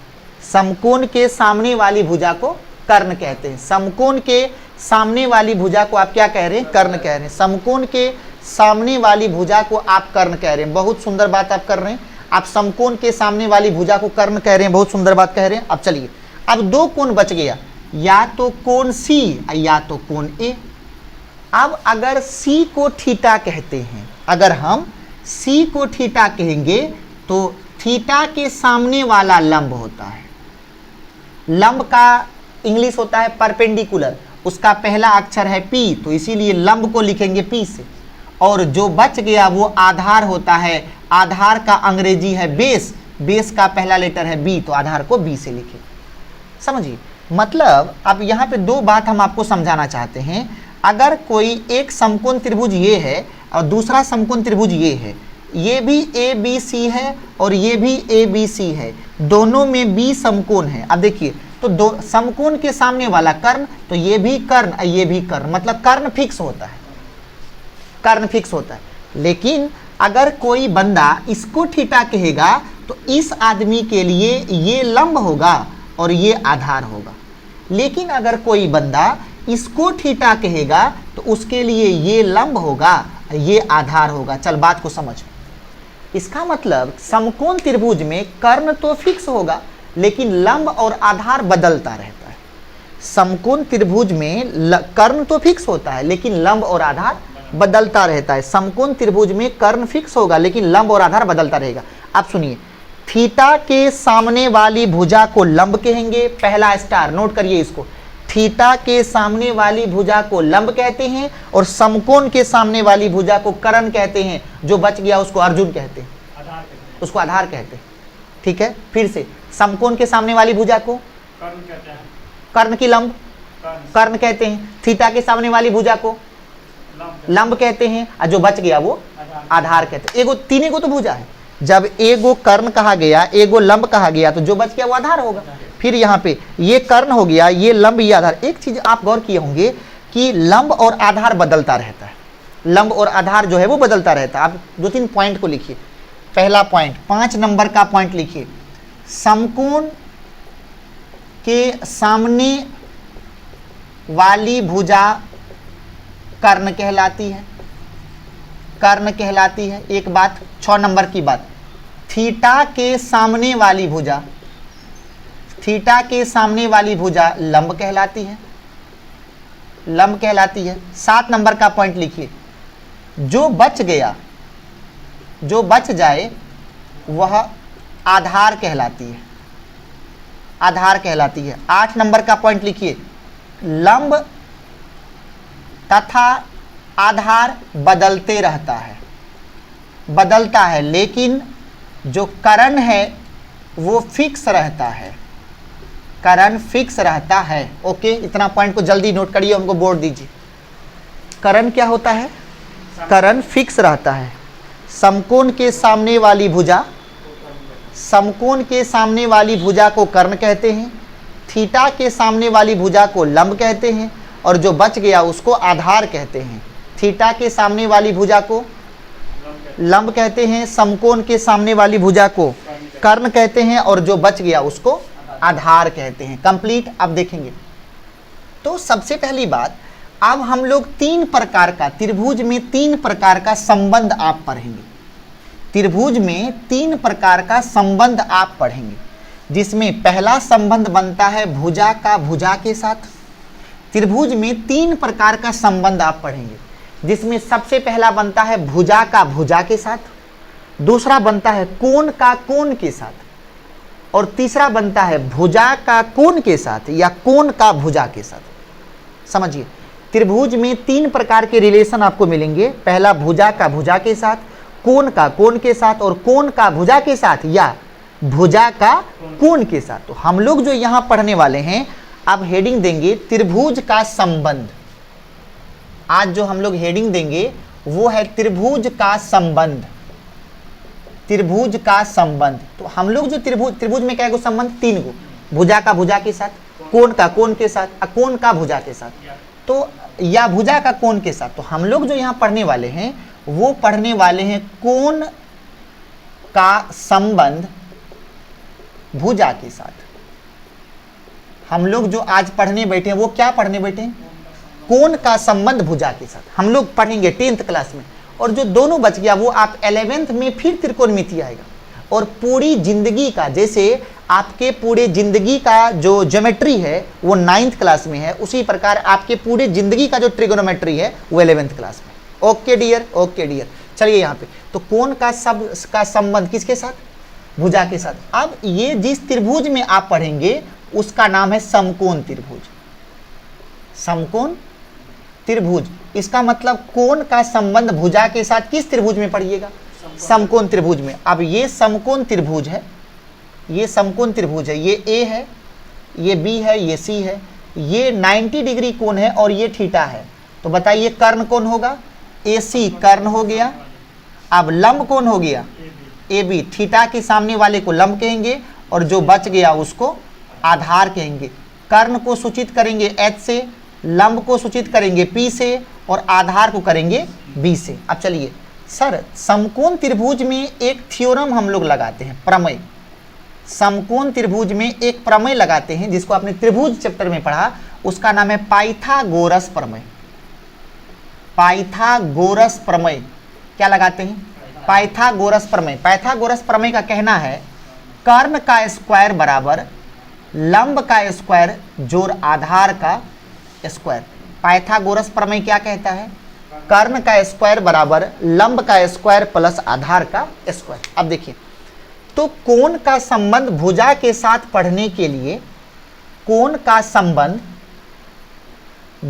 समकोण के सामने वाली भुजा को कर्ण कहते हैं। समकोण के सामने वाली भुजा को आप क्या कह रहे हैं? कर्ण कह रहे हैं। समकोण के सामने वाली भुजा को आप कर्ण कह रहे हैं। बहुत सुंदर बात आप कर रहे हैं। आप समकोण के सामने वाली भुजा को कर्ण कह रहे हैं, बहुत सुंदर बात कह रहे हैं। अब चलिए, अब 2 कोण बच गया, या तो कोण सी या तो कोण ए। अब अगर सी को थीटा कहते हैं, अगर हम सी को थीटा कहेंगे तो थीटा के सामने वाला लंब होता है। लंब का इंग्लिश होता है परपेंडिकुलर। उसका पहला अक्षर है पी, तो इसीलिए लंब को लिखेंगे पी से। और जो बच गया वो आधार होता है। आधार का अंग्रेजी है बेस। बेस का पहला लेटर है बी, तो आधार को बी से लिखें। समझिए, मतलब अब यहाँ पे 2 बात हम आपको समझाना चाहते हैं। अगर कोई एक समकोण त्रिभुज ये है और दूसरा समकोण त्रिभुज ये है, ये भी ए बी सी है और ये भी ए बी सी है, दोनों में बी समकोण है। अब देखिए, तो दो समकोण के सामने वाला कर्ण, तो ये भी कर्ण ये भी कर्ण, मतलब कर्ण फिक्स होता है, कर्ण फिक्स होता है। लेकिन अगर कोई बंदा इसको थीटा कहेगा तो इस आदमी के लिए ये लंब होगा और ये आधार होगा। लेकिन अगर कोई बंदा इसको थीटा कहेगा तो उसके लिए ये लंब होगा, ये आधार होगा। चल बात को समझ। इसका मतलब समकोण त्रिभुज में कर्ण तो फिक्स होगा लेकिन लंब और आधार बदलता रहता है। समकोण त्रिभुज में कर्ण तो फिक्स होता है लेकिन लंब और आधार बदलता रहता है। समकोण त्रिभुज में कर्ण फिक्स होगा लेकिन लंब और आधार बदलता रहेगा। आप सुनिए, थीटा के सामने वाली भुजा को लंब कहेंगे, पहला स्टार नोट करिए इसको। थीटा के सामने वाली भुजा को लंब कहते हैं और समकोण के सामने वाली भुजा को कर्ण कहते हैं। जो बच गया उसको अर्जुन कहते हैं, उसको आधार कहते हैं। ठीक है, फिर से समकोण के सामने वाली भुजा को कर्ण कहते हैं, कर्ण की लंब कर्ण कहते हैं। थीटा के सामने वाली भुजा को लंब कहते हैं और जो बच गया वो आधार कहते हैं। एगो तीन को तो भुजा है, जब एगो कर्ण कहा गया एगो लंब कहा गया तो जो बच गया वो आधार होगा। फिर यहाँ पे ये कर्ण हो गया, ये लंब, ये आधार। एक चीज आप गौर किए होंगे कि लंब और आधार बदलता रहता है, लंब और आधार जो है वो बदलता रहता है। आप 2-3 पॉइंट को लिखिए। पहला पॉइंट 5 नंबर का पॉइंट लिखिए, समकोण के सामने वाली भुजा कर्ण कहलाती है, कर्ण कहलाती है। एक बात। 6 नंबर की बात, थीटा के सामने वाली भुजा, थीटा के सामने वाली भुजा लंब कहलाती है, लंब कहलाती है। 7 नंबर का पॉइंट लिखिए, जो बच गया, जो बच जाए वह आधार कहलाती है, आधार कहलाती है। 8 नंबर का पॉइंट लिखिए, लंब तथा आधार बदलते रहता है, बदलता है, लेकिन जो कर्ण है वो फिक्स रहता है, कर्ण फिक्स रहता है। ओके, इतना पॉइंट को जल्दी नोट करिए, हमको बोर्ड दीजिए। कर्ण क्या होता है? कर्ण फिक्स रहता है। समकोण के सामने वाली भुजा, समकोण के सामने वाली भुजा को कर्ण कहते हैं, थीटा के सामने वाली भुजा को लंब कहते हैं और जो बच गया उसको आधार कहते हैं। थीटा के सामने वाली भुजा को लंब कहते हैं, समकोण के सामने वाली भुजा को कर्ण कहते हैं और जो बच गया उसको आधार कहते हैं। कंप्लीट। अब देखेंगे तो सबसे पहली बात, अब हम लोग तीन प्रकार का त्रिभुज में तीन प्रकार का संबंध आप पढ़ेंगे। त्रिभुज में तीन प्रकार का संबंध आप पढ़ेंगे, जिसमें पहला संबंध बनता है भुजा का भुजा के साथ। त्रिभुज में तीन प्रकार का संबंध आप पढ़ेंगे, जिसमें सबसे पहला बनता है भुजा का भुजा के साथ, दूसरा बनता है कोण का कोण के साथ, और तीसरा बनता है भुजा का कोण के साथ या कोण का भुजा के साथ। समझिए, त्रिभुज में तीन प्रकार के रिलेशन आपको मिलेंगे। पहला भुजा का भुजा के साथ, कोण का कोण के साथ, और कोण का भुजा के साथ या भुजा का कोण के साथ। तो हम लोग जो यहां पढ़ने वाले हैं, अब हेडिंग देंगे त्रिभुज का संबंध। आज जो हम लोग हेडिंग देंगे वो है त्रिभुज का संबंध। त्रिभुज का संबंध। तो हम लोग जो त्रिभुज में क्या गो संबंध? तीन गो। भुजा का भुजा के साथ, कोण का कोण के साथ, कोण का भुजा के साथ, तो या भुजा का कोण के साथ। तो हम लोग जो यहाँ पढ़ने वाले हैं वो पढ़ने वाले हैं कोण का संबंध भुजा के साथ। हम लोग जो आज पढ़ने बैठे हैं वो क्या पढ़ने बैठे हैं? कोण का संबंध भुजा के साथ हम लोग पढ़ेंगे 10th क्लास में। और जो दोनों बच गया वो आप 11th में फिर त्रिकोणमिति आएगा। और पूरी जिंदगी का, जैसे आपके पूरे जिंदगी का जो ज्योमेट्री है वो 9th क्लास में है, उसी प्रकार आपके पूरे जिंदगी का जो ट्रिगोनोमेट्री है वो 11th क्लास में। Okay dear, okay dear. चलिए यहाँ पे तो कोण का सब का संबंध किसके साथ? भुजा के साथ। अब ये जिस त्रिभुज में आप पढ़ेंगे उसका नाम है समकोण त्रिभुज। समकोण त्रिभुज, इसका मतलब कोण का संबंध भुजा के साथ किस त्रिभुज में पढ़िएगा? समकोण त्रिभुज में। अब ये समकोण त्रिभुज है, ये समकोण त्रिभुज है, ये ए है, ये बी है, ये सी है, ये 90 डिग्री कोण है और ये थीटा है। तो बताइए कर्ण कौन होगा? ए सी कर्ण हो गया। अब लंब कौन हो गया? A B. थीटा के सामने वाले को लंब कहेंगे और जो बच गया उसको आधार कहेंगे। कर्ण को सूचित करेंगे एच से, लंब को सूचित करेंगे पी से, और आधार को करेंगे बी से। अब चलिए सर, समकोण त्रिभुज में एक थ्योरम हम लोग लगाते हैं, प्रमेय। समकोण त्रिभुज में एक प्रमेय लगाते हैं जिसको आपने त्रिभुज चैप्टर में पढ़ा, उसका नाम है पाइथागोरस प्रमेय। पाइथागोरस प्रमेय क्या लगाते हैं? पाइथागोरस प्रमेय। पाइथागोरस प्रमेय का कहना है कर्ण का स्क्वायर बराबर लंब का स्क्वायर जोड़ आधार का स्क्वायर। पाइथागोरस प्रमेय क्या कहता है? कर्ण का स्क्वायर बराबर लंब का स्क्वायर प्लस आधार का स्क्वायर। अब देखिए, तो कोण का संबंध भुजा के साथ पढ़ने के लिए, कोण का संबंध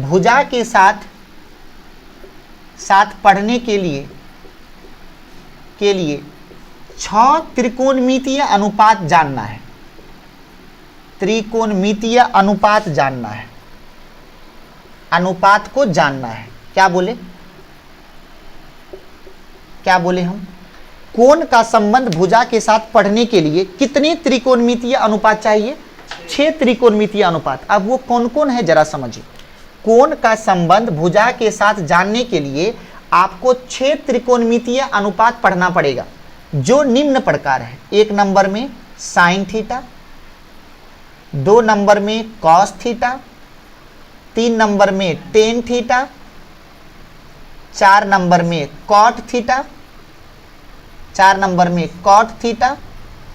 भुजा के साथ पढ़ने के लिए 6 त्रिकोणमितीय अनुपात जानना है। त्रिकोणमितीय अनुपात जानना है, अनुपात को जानना है। क्या बोले? क्या बोले हम? कोण का संबंध भुजा के साथ पढ़ने के लिए कितने त्रिकोणमितीय अनुपात चाहिए? 6 त्रिकोणमितीय अनुपात। अब वो कौन कौन है जरा समझिए। कोण का संबंध भुजा के साथ जानने के लिए आपको 6 त्रिकोणमितीय अनुपात पढ़ना पड़ेगा, जो निम्न प्रकार है। 1 नंबर में साइन थीटा, 2 नंबर में कॉस थीटा, 3 नंबर में टेन थीटा, 4 नंबर में कॉट थीटा, 4 नंबर में कॉट थीटा,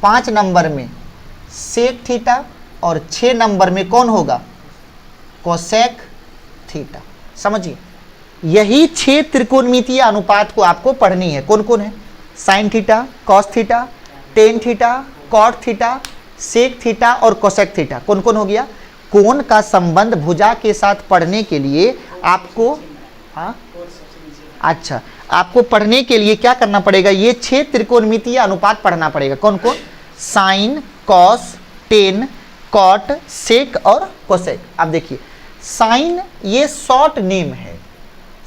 5 नंबर में सेक थीटा, और 6 नंबर में कौन होगा? Cosec theta. समझिए, यही 6 त्रिकोणमितीय अनुपात को आपको पढ़नी है। कौन कौन है? Sine theta, cos theta, tan theta, cot theta, sec theta और कोसेक थीटा। कौन कौन हो गया? कोण का संबंध भुजा के साथ पढ़ने के लिए आपको, हाँ अच्छा, आपको पढ़ने के लिए क्या करना पड़ेगा? ये 6 त्रिकोणमितीय अनुपात पढ़ना पड़ेगा। कौन कौन? साइन, कॉस, टेन, कॉट, सेक और कोसेक। अब देखिए, साइन ये शॉर्ट नेम है।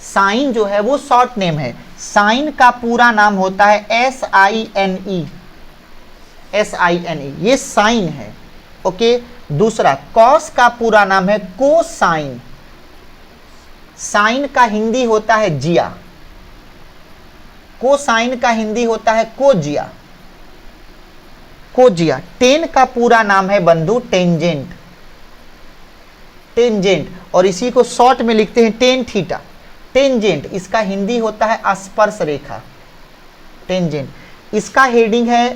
साइन जो है वो शॉर्ट नेम है। साइन का पूरा नाम होता है SINE, SINE, ये साइन है। ओके। दूसरा, कॉस का पूरा नाम है कोसाइन। साइन का हिंदी होता है जिया, कोसाइन का हिंदी होता है कोजिया। कोजिया। टेन का पूरा नाम है बंधु टेंजेंट, टेंजेंट, और इसी को शॉर्ट में लिखते हैं टेन थीटा। टेंजेंट इसका हिंदी होता है स्पर्श रेखा, टेंजेंट। इसका हेडिंग है,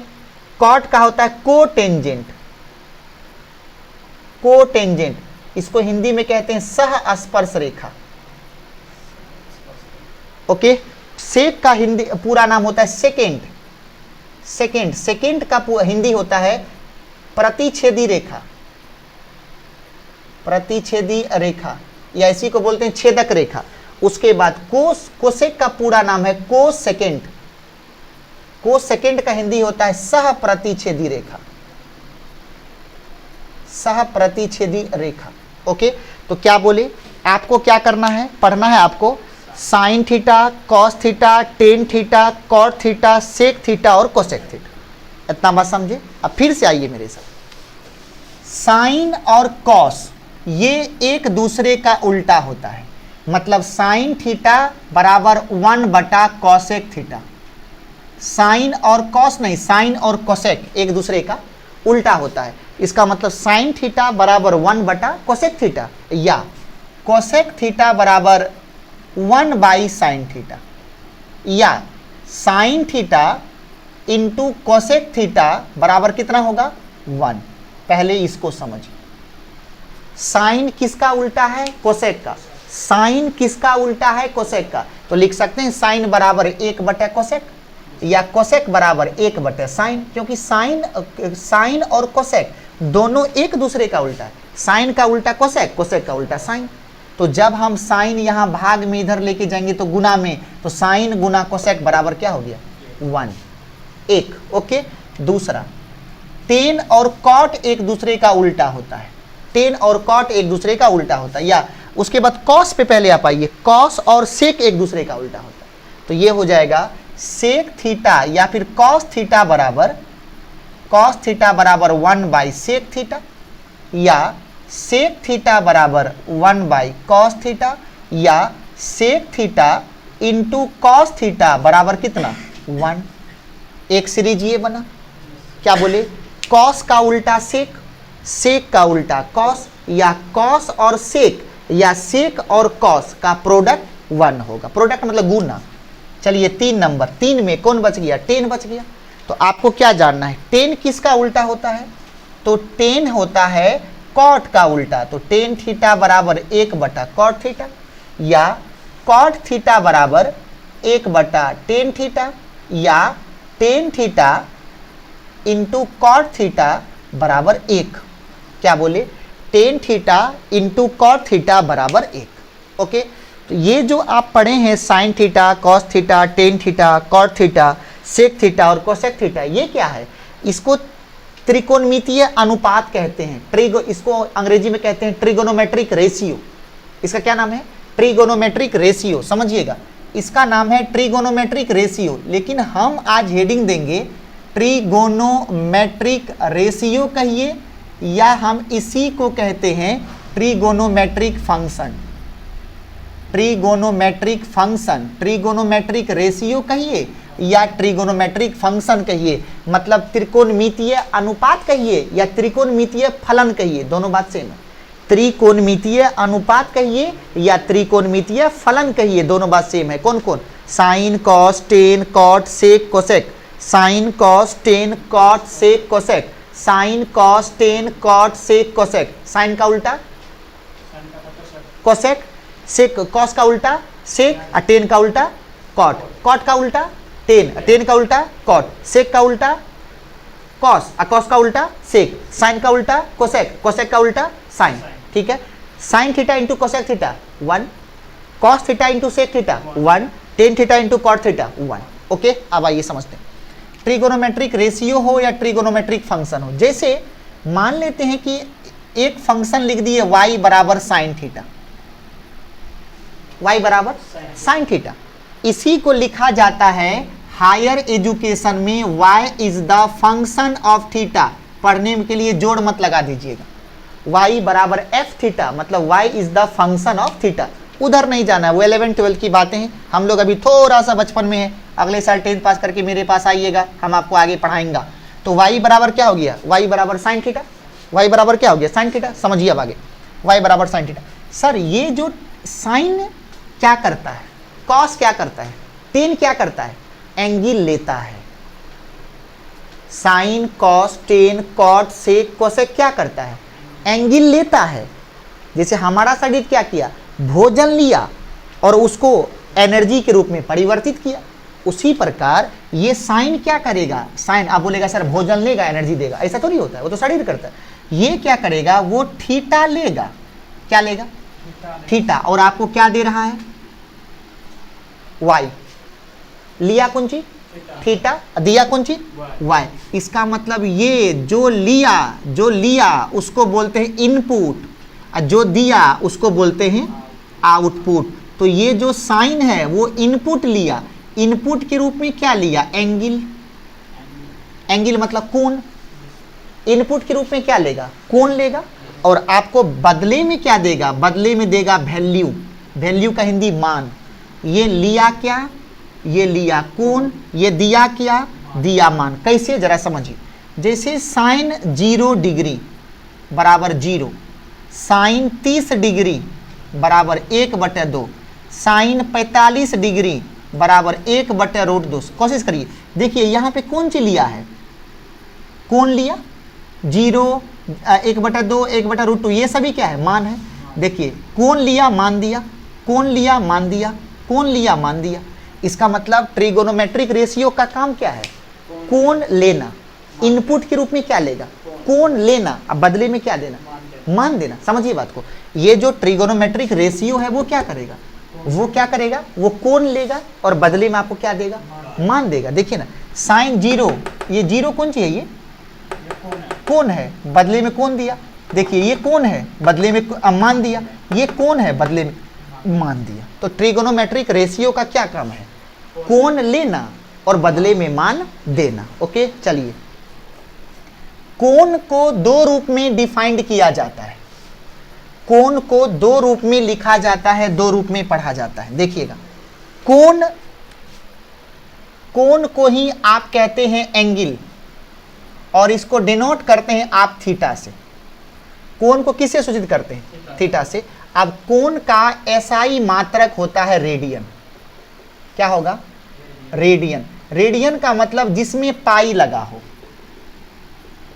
कॉट का होता है कोटेंजेंट, कोटेंजेंट, इसको हिंदी में कहते हैं सह स्पर्श रेखा। ओके। सेक का हिंदी पूरा नाम होता है सेकेंड, सेकेंड, सेकेंड का हिंदी होता है प्रतिच्छेदी रेखा, प्रतिच्छेदी रेखा, या इसी को बोलते हैं छेदक रेखा। उसके बाद कोस, कोसेक का पूरा नाम है कोस सेकेंड, कोस सेकेंड का हिंदी होता है सह प्रतिच्छेदी रेखा, सह प्रतिच्छेदी रेखा। ओके। तो क्या बोले, आपको क्या करना है, पढ़ना है आपको sine theta, cos theta, tan theta, cot theta, sec theta और कोसेक थीटा। इतना बात समझे। अब फिर से आइए मेरे साथ। साइन और कॉस ये एक दूसरे का उल्टा होता है, मतलब साइन थीटा बराबर 1 / कॉसेक थीटा। साइन और कॉस नहीं, साइन और कोसेक एक दूसरे का उल्टा होता है। इसका मतलब साइन थीटा बराबर 1 / कोसेक थीटा, या कोसेक थीटा बराबर 1 / साइन थीटा, या sign theta into cosec theta बराबर कितना होगा 1। पहले इसको समझिए। साइन किसका उल्टा है, कोसेक का। साइन किसका उल्टा है, कोसेक का। तो लिख सकते हैं साइन बराबर 1 / कोसेक, या कोसेक बराबर 1 / साइन, क्योंकि साइन और कोसेक दोनों एक दूसरे का उल्टा है। साइन का उल्टा कोसेक, कोसेक का उल्टा साइन। तो जब हम साइन यहाँ भाग में इधर लेके जाएंगे तो गुना में, तो साइन गुना कोसेक बराबर क्या हो गया 1, 1। ओके। दूसरा, टेन और कॉट एक दूसरे का उल्टा होता है, टेन और कॉट एक दूसरे का उल्टा होता है। या उसके बाद कॉस पे पहले आप आइए, कॉस और सेक एक दूसरे का उल्टा होता है। तो ये हो जाएगा सेक थीटा या फिर कॉस थीटा बराबर 1 / सेक थीटा, या सेक थीटा बराबर 1 / कॉस थीटा, या sec theta into cos theta बराबर कितना 1। एक सीरीज ये बना। क्या बोले, कॉस का उल्टा सेक, सेक का उल्टा कॉस, या कॉस और सेक या सेक और कॉस का प्रोडक्ट 1 होगा। प्रोडक्ट मतलब गुना। चलिए 3 नंबर, 3 में कौन बच गया, टेन बच गया। तो आपको क्या जानना है, टेन किसका उल्टा होता है, तो टेन होता है कॉट का उल्टा। तो टेन थीटा बराबर 1 / कॉट थीटा, या कॉट थीटा बराबर 1 / टेन थीटा, या tan theta into cot theta बराबर 1। क्या बोले, tan theta into cot theta बराबर 1। ओके। तो ये जो आप पढ़े हैं sine theta, cos theta, tan theta, cot theta, sec theta और कोसेक थीटा, ये क्या है, इसको त्रिकोणमितीय अनुपात कहते हैं। इसको अंग्रेजी में कहते हैं ट्रिगोनोमेट्रिक रेशियो। इसका क्या नाम है, ट्रिगोनोमेट्रिक रेशियो। समझिएगा, इसका नाम है ट्रिगोनोमेट्रिक रेशियो, लेकिन हम आज हेडिंग देंगे ट्रिगोनोमेट्रिक रेशियो कहिए, या हम इसी को कहते हैं trigonometric function. Trigonometric function, trigonometric ratio कहिए या ट्रिगोनोमेट्रिक फंक्शन कहिए, मतलब त्रिकोणमितीय अनुपात कहिए या त्रिकोणमितीय फलन कहिए, दोनों बात सेम है। त्रिकोणमितीय अनुपात कहिए या त्रिकोणमितीय फलन कहिए, दोनों बात सेम है। कौन कौन, sine cos tan cot sec cosec, sine cos tan cot sec cosec, sine cos tan cot sec cosec. Sine का उल्टा कोसेक, सेक कॉस का उल्टा सेक, और टेन का उल्टा कॉट, कॉट का उल्टा टेन, टेन का उल्टा कॉट, सेक का उल्टा कॉस, और कॉस का उल्टा सेक, साइन का उल्टा कोसेक, कोसेक का उल्टा साइन। ठीक है। Sine theta into cosec theta 1, cos theta into sec theta 1, tan theta into cot theta 1। Okay. अब आइए समझते हैं, ट्रिगोनोमेट्रिक रेशियो हो या ट्रिगोनोमेट्रिक फंक्शन हो। जैसे मान लेते हैं कि एक फंक्शन लिख दिए y बराबर साइन थीटा, y बराबर साइन थीटा, इसी को लिखा जाता है हायर एजुकेशन में y is the function of theta. पढ़ने के लिए जोड़ मत लगा दीजिएगा, y बराबर f थीटा, मतलब y is the function of theta. उधर नहीं जाना है, वो 11-12 की बातें हैं। हम लोग अभी थोड़ा सा बचपन में है, अगले साल 10th पास करके मेरे पास आइएगा, हम आपको आगे पढ़ाएंगा। तो y बराबर क्या हो गया, y बराबर साइन थीटा, y बराबर क्या हो गया साइन थीटा। समझिए अब आगे, y बराबर साइन थीटा। सर ये जो साइन क्या करता है, कॉस क्या करता है, टेन क्या करता है, एंगल लेता है। Sine cos tan cot sec cosec क्या करता है, एंगल लेता है। जैसे हमारा शरीर क्या किया, भोजन लिया और उसको एनर्जी के रूप में परिवर्तित किया, उसी प्रकार ये साइन क्या करेगा, साइन आप बोलेगा सर भोजन लेगा एनर्जी देगा, ऐसा तो नहीं होता है, वो तो शरीर करता है। ये क्या करेगा, वो थीटा लेगा, क्या लेगा, थीटा, और आपको क्या दे रहा है, वाई। लिया कौन चीज, थीटा, दिया कौन चीज, वाई। इसका मतलब ये जो लिया उसको बोलते हैं इनपुट, और जो दिया उसको बोलते हैं आउटपुट। तो ये जो साइन है वो इनपुट लिया, इनपुट के रूप में क्या लिया, एंगल, एंगल मतलब कोण, इनपुट के रूप में क्या लेगा, कोण लेगा, और आपको बदले में क्या देगा, बदले में देगा वैल्यू, वैल्यू का हिंदी मान। ये लिया क्या, ये लिया कोण, ये दिया क्या, दिया मान। कैसे जरा समझिए, जैसे साइन 0 डिग्री बराबर 0, साइन 30 डिग्री बराबर 1/2, साइन 45 डिग्री बराबर 1/√2। कोशिश करिए, देखिए यहाँ पे कौन सी लिया है, कौन लिया, 0, 1/2, 1/√2, ये सभी क्या है, मान है। देखिए कौन लिया मान दिया, कौन लिया मान दिया, कौन लिया मान दिया। इसका मतलब ट्रिगोनोमेट्रिक रेशियो का काम क्या है, कोण लेना, इनपुट के रूप में क्या लेगा, कोण लेना, अब बदले में क्या देना, मान देना। समझिए बात को, ये जो ट्रिगोनोमेट्रिक रेशियो है वो क्या करेगा, वो क्या करेगा, वो कोण लेगा और बदले में आपको क्या देगा, मान देगा। देखिए ना साइन 0, ये 0 कौन सी है, ये कोण है, बदले में कोण दिया। देखिए ये कोण है, बदले में मान दिया, ये कोण है, बदले में मान दिया। तो ट्रिगोनोमेट्रिक रेशियो का क्या काम है, कोण लेना और बदले में मान देना। ओके चलिए, कोण को 2 रूप में डिफाइंड किया जाता है, कोण को 2 रूप में लिखा जाता है, 2 रूप में पढ़ा जाता है। देखिएगा, कोण को ही आप कहते हैं एंगल, और इसको डिनोट करते हैं आप थीटा से। कोण को किससे सूचित करते हैं, थीटा से। अब कोण का एसआई मात्रक होता है रेडियन, क्या होगा, रेडियन। रेडियन का मतलब जिसमें पाई लगा हो,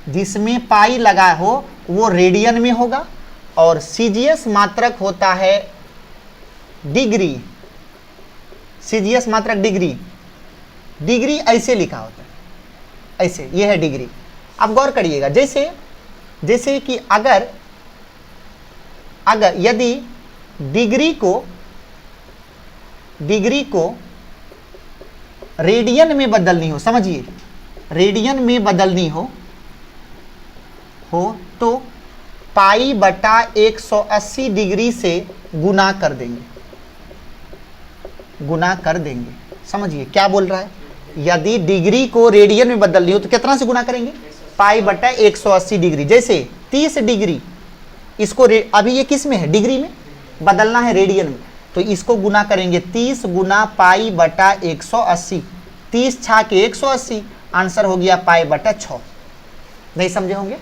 जिसमें पाई लगा हो वो रेडियन में होगा। और सीजीएस मात्रक होता है डिग्री, सीजीएस मात्रक डिग्री, डिग्री ऐसे लिखा होता है, ऐसे, ये है डिग्री। अब गौर करिएगा, जैसे कि अगर यदि डिग्री को रेडियन में बदलनी हो, समझिए रेडियन में बदलनी हो तो पाई बटा 180 डिग्री से गुना कर देंगे, गुना कर देंगे। समझिए क्या बोल रहा है, यदि डिग्री को रेडियन में बदलनी हो तो कितना से गुना करेंगे, पाई बटा 180 डिग्री। जैसे 30 डिग्री, इसको अभी ये किस में है, डिग्री में, बदलना है रेडियन में, तो इसको गुना करेंगे 30 गुना पाई बटा 180, 30 छा के 180, आंसर हो गया पाई बटा 6। नहीं समझे होंगे।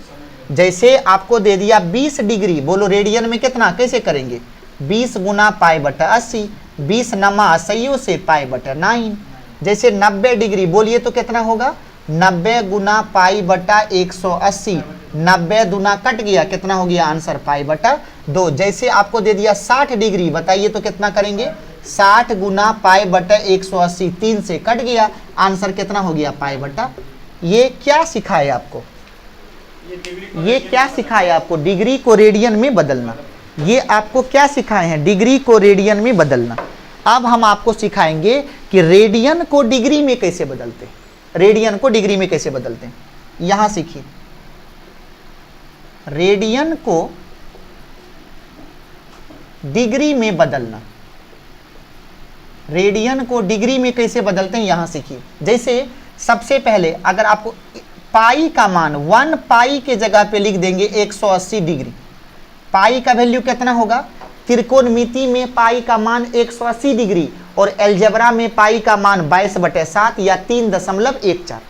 जैसे आपको दे दिया 20 डिग्री, बोलो रेडियन में कितना, कैसे करेंगे, 20 गुना पाई बटा 80, 20 नमा 80 से पाई बटा 9। जैसे 90 डिग्री, बोलिए तो कितना होगा, 90 गुना पाई बटा 180, 90 दूना कट गया, कितना हो गया आंसर, पाई बटा 2। जैसे आपको दे दिया 60 डिग्री, बताइए तो कितना करेंगे, 60 गुना पाई बटा 180, 3 से कट गया, आंसर कितना हो गया, पाई बटा। ये क्या सिखाए आपको, ये क्या सिखाए आपको, डिग्री को रेडियन में बदलना। ये आपको क्या सिखाए हैं, डिग्री को रेडियन में बदलना। अब हम आपको सिखाएंगे कि रेडियन को डिग्री में कैसे बदलते हैं, रेडियन को डिग्री में कैसे बदलते हैं। यहां सीखिए, रेडियन को डिग्री में बदलना, रेडियन को डिग्री में कैसे बदलते हैं यहां सीखिए। जैसे सबसे पहले अगर आपको पाई का मान 1 पाई के जगह पे लिख देंगे 180 डिग्री, पाई का वैल्यू कितना होगा, त्रिकोणमिति में पाई का मान 180 डिग्री और एलजेब्रा में पाई का मान 22/7 या 3.14।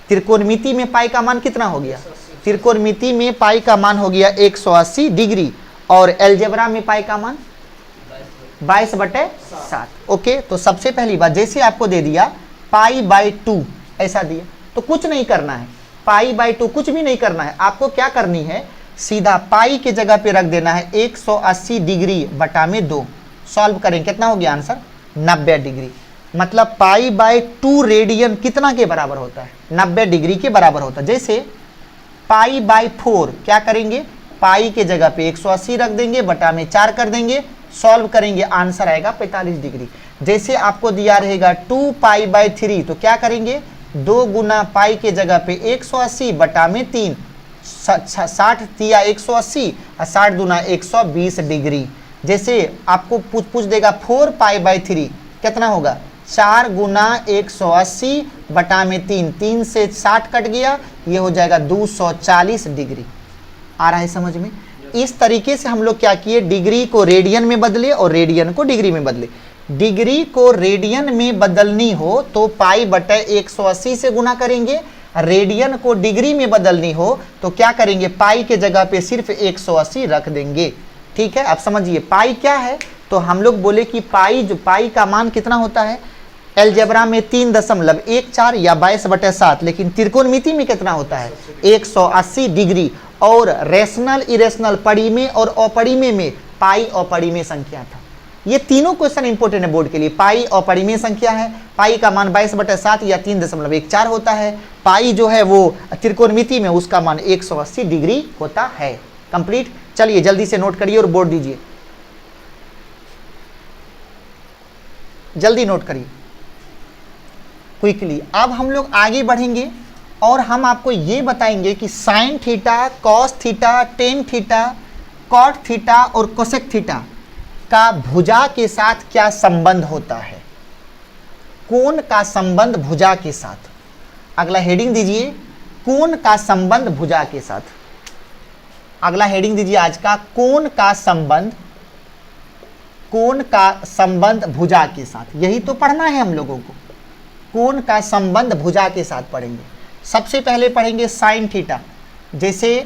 त्रिकोणमिति में पाई का मान कितना हो गया? त्रिकोणमिति में पाई का मान हो गया 180 डिग्री और अलजेब्रा में पाई का मान 22/7। ओके, तो सबसे पहली बात जैसे आपको दे दिया π/2 ऐसा दिया तो कुछ नहीं करना है, π/2 कुछ भी नहीं करना है। आपको क्या करनी है, सीधा पाई के जगह पे रख देना है 180 डिग्री बटा में 2। सॉल्व करें, कितना हो गया आंसर? 90 डिग्री। मतलब π/2 रेडियन कितना के बराबर होता है? 90 डिग्री के बराबर होता है। जैसे π/4 क्या करेंगे, पाई के जगह पे 180 रख देंगे, बटा में 4 कर देंगे, सॉल्व करेंगे, आंसर आएगा 45 डिग्री। जैसे आपको दिया रहेगा 2π/3 तो क्या करेंगे, 2 गुना पाई के जगह पे 180 बटा में 3, 60 तिया 180 और 60 दूना 120 डिग्री। जैसे आपको पूछ देगा 4π/3 कितना होगा, 4 गुना 180 बटा में 3, 3 से 60 कट गया, ये हो जाएगा 240 डिग्री। आ रहा है समझ में? इस तरीके से हम लोग क्या किए, डिग्री को रेडियन में बदले और रेडियन को डिग्री में बदले। डिग्री को रेडियन में बदलनी हो तो π/180 से गुना करेंगे, रेडियन को डिग्री में बदलनी हो तो क्या करेंगे, पाई के जगह पे सिर्फ 180 रख देंगे। ठीक है, अब समझिए पाई क्या है। तो हम लोग बोले कि पाई का मान कितना होता है, अलजेब्रा में 3.14 या 22/7, लेकिन त्रिकोणमिति में कितना होता है, 180 डिग्री। और रेशनल इरेशनल परिमेय और अपरिमेय में पाई अपरिमेय संख्या था। ये तीनों क्वेश्चन इंपॉर्टेंट है बोर्ड के लिए। पाई अपरिमेय संख्या है, पाई का मान 22/7 या 3.14 होता है। पाई जो है वो त्रिकोणमिति में उसका मान 180 डिग्री होता है। कंप्लीट। चलिए जल्दी से नोट करिए और बोर्ड दीजिए, जल्दी नोट करिए क्विकली। अब हम लोग आगे बढ़ेंगे और हम आपको ये बताएंगे कि sine theta, cos theta, tan theta, cot theta और कोसेक थीटा का भुजा के साथ क्या संबंध होता है। कोण का संबंध भुजा के साथ। अगला हेडिंग दीजिए, कोण का संबंध भुजा के साथ। अगला हेडिंग दीजिए आज का, कोण का संबंध, कोण का संबंध भुजा के साथ। यही तो पढ़ना है हम लोगों को, कोण का संबंध भुजा के साथ पढ़ेंगे। सबसे पहले पढ़ेंगे साइन थीटा। जैसे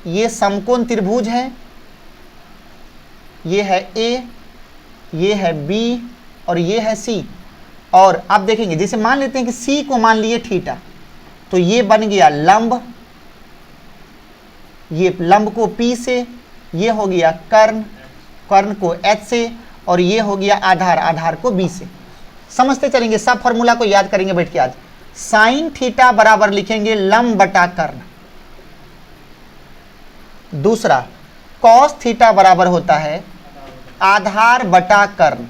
ये समकोण त्रिभुज है, ये है ए, ये है बी और ये है सी। और अब देखेंगे जैसे मान लेते हैं कि सी को मान लिए थीटा, तो ये बन गया लंब, ये लंब को पी से, ये हो गया कर्ण, कर्ण को एच से, और ये हो गया आधार, आधार को बी से। समझते चलेंगे, सब फॉर्मूला को याद करेंगे बैठ के आज। साइन थीटा बराबर लिखेंगे लंब बटा कर्ण। दूसरा कॉस थीटा बराबर होता है आधार बटा कर्ण।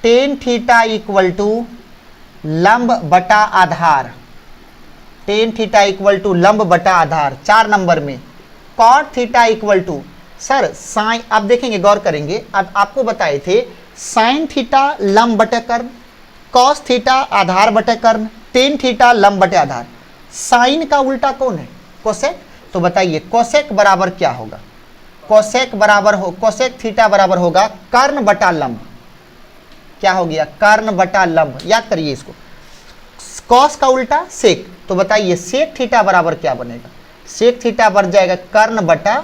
टेन थीटा इक्वल टू लंब बटा आधार, टेन थीटा इक्वल टू लंब बटा आधार। 4 नंबर में cot theta equal to, sir sine, अब देखेंगे गौर करेंगे, अब आपको बताए थे साइन थीटा लंब बटा कर्ण, कॉस थीटा आधार बटे कर्ण, टेन थीटा लंब बटे आधार। साइन का उल्टा कौन है, कोसेक। तो बताइए कोसेक बराबर क्या होगा, कोसेक बराबर हो, कोसेक थीटा बराबर होगा कर्ण बटा लंब। क्या हो गया, कर्ण बटा लंब। याद करिए इसको। कॉस का उल्टा सेक, तो बताइए सेक थीटा बराबर क्या बनेगा, सेक थीटा बन जाएगा कर्ण बटा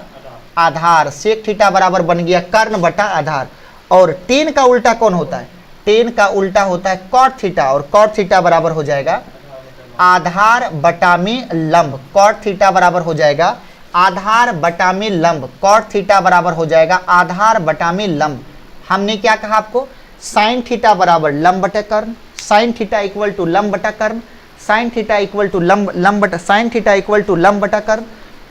आधार। सेक थीटा बराबर बन गया कर्ण बटा आधार। और टेन का उल्टा कौन होता है, टेन का उल्टा होता है कॉट थीटा, और कॉट थीटा बराबर हो जाएगा आधार बटा में लंब। कॉट थीटा बराबर हो जाएगा आधार बटा में लंब, कॉट थीटा बराबर हो जाएगा आधार बटा में लंब। हमने क्या कहा आपको, साइन थीटा बराबर लंब बटा कर्ण, साइन थीटा इक्वल टू लंब बटा कर्ण, साइन थीटा इक्वल टू लंब बटा, साइन थीटा इक्वल टू लंब बटा कर्ण,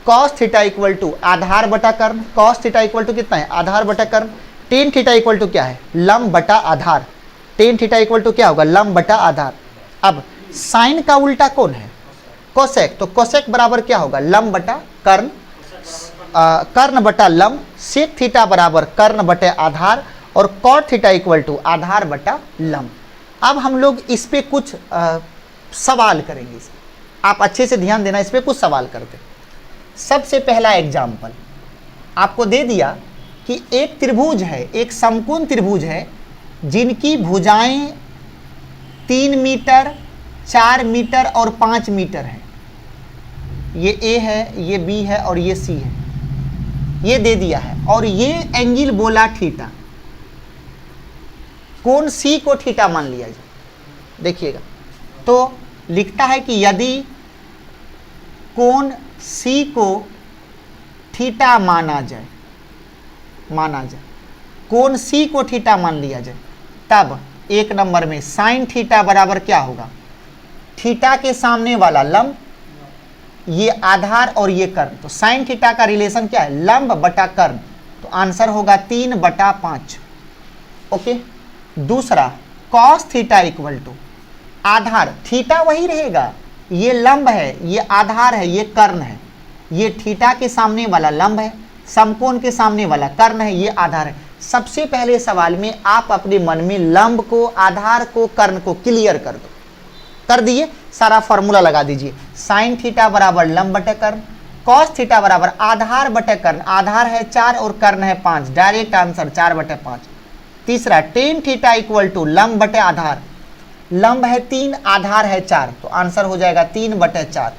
कॉस थीटा इक्वल टू आधार बटा कर्ण, कॉस थीटा इक्वल टू कितना है, आधार बटा कर्ण। टेन थीटा इक्वल टू क्या है, लंब बटा आधार, टेन थीटा इक्वल टू क्या होगा, लंब बटा आधार। अब साइन का उल्टा कौन है, कोसेक, तो कोसेक बराबर क्या होगा, लंब बटा कर्ण, कर्ण बटा लंब। सेक थीटा बराबर कर्ण बटे आधार, और कॉट थीटा इक्वल टू आधार बटा लंब। अब हम लोग इस पे कुछ सवाल करेंगे, आप अच्छे से ध्यान देना, इस पे कुछ सवाल करते। सबसे पहला एग्जाम्पल आपको दे दिया कि एक त्रिभुज है, एक समकोण त्रिभुज है जिनकी भुजाएं 3 मीटर 4 मीटर और 5 मीटर है, ये ए है, ये बी है और ये सी है, ये दे दिया है। और ये एंगल बोला थीटा, कोण सी को थीटा मान लिया जाए। देखिएगा, तो लिखता है कि यदि कोण सी को थीटा माना जाए, कोण सी को थीटा मान लिया जाए, तब 1 नंबर में साइन थीटा बराबर क्या होगा, थीटा के सामने वाला लंब, ये आधार और ये कर्ण, तो साइन थीटा का रिलेशन क्या है, लंब बटा कर्ण, तो आंसर होगा 3/5। ओके। दूसरा, कॉस थीटा इक्वल टू आधार, थीटा वही रहेगा, ये लंब है, ये आधार है, ये कर्ण है, ये थीटा के सामने वाला लंब है, समकोण के सामने वाला कर्ण है, ये आधार है। सबसे पहले सवाल में आप अपने मन में लंब को, आधार को, कर्ण को क्लियर कर दो। कर दिए, सारा फॉर्मूला लगा दीजिए। साइन थीटा बराबर लंब बटे कर्ण, कॉस थीटा बराबर आधार बटे कर्ण, आधार है 4 और कर्ण है 5, डायरेक्ट आंसर 4/5। तीसरा, टेन थीटा इक्वल टू लंब बटे आधार, लंब है 3, आधार है 4, तो आंसर हो जाएगा 3/4।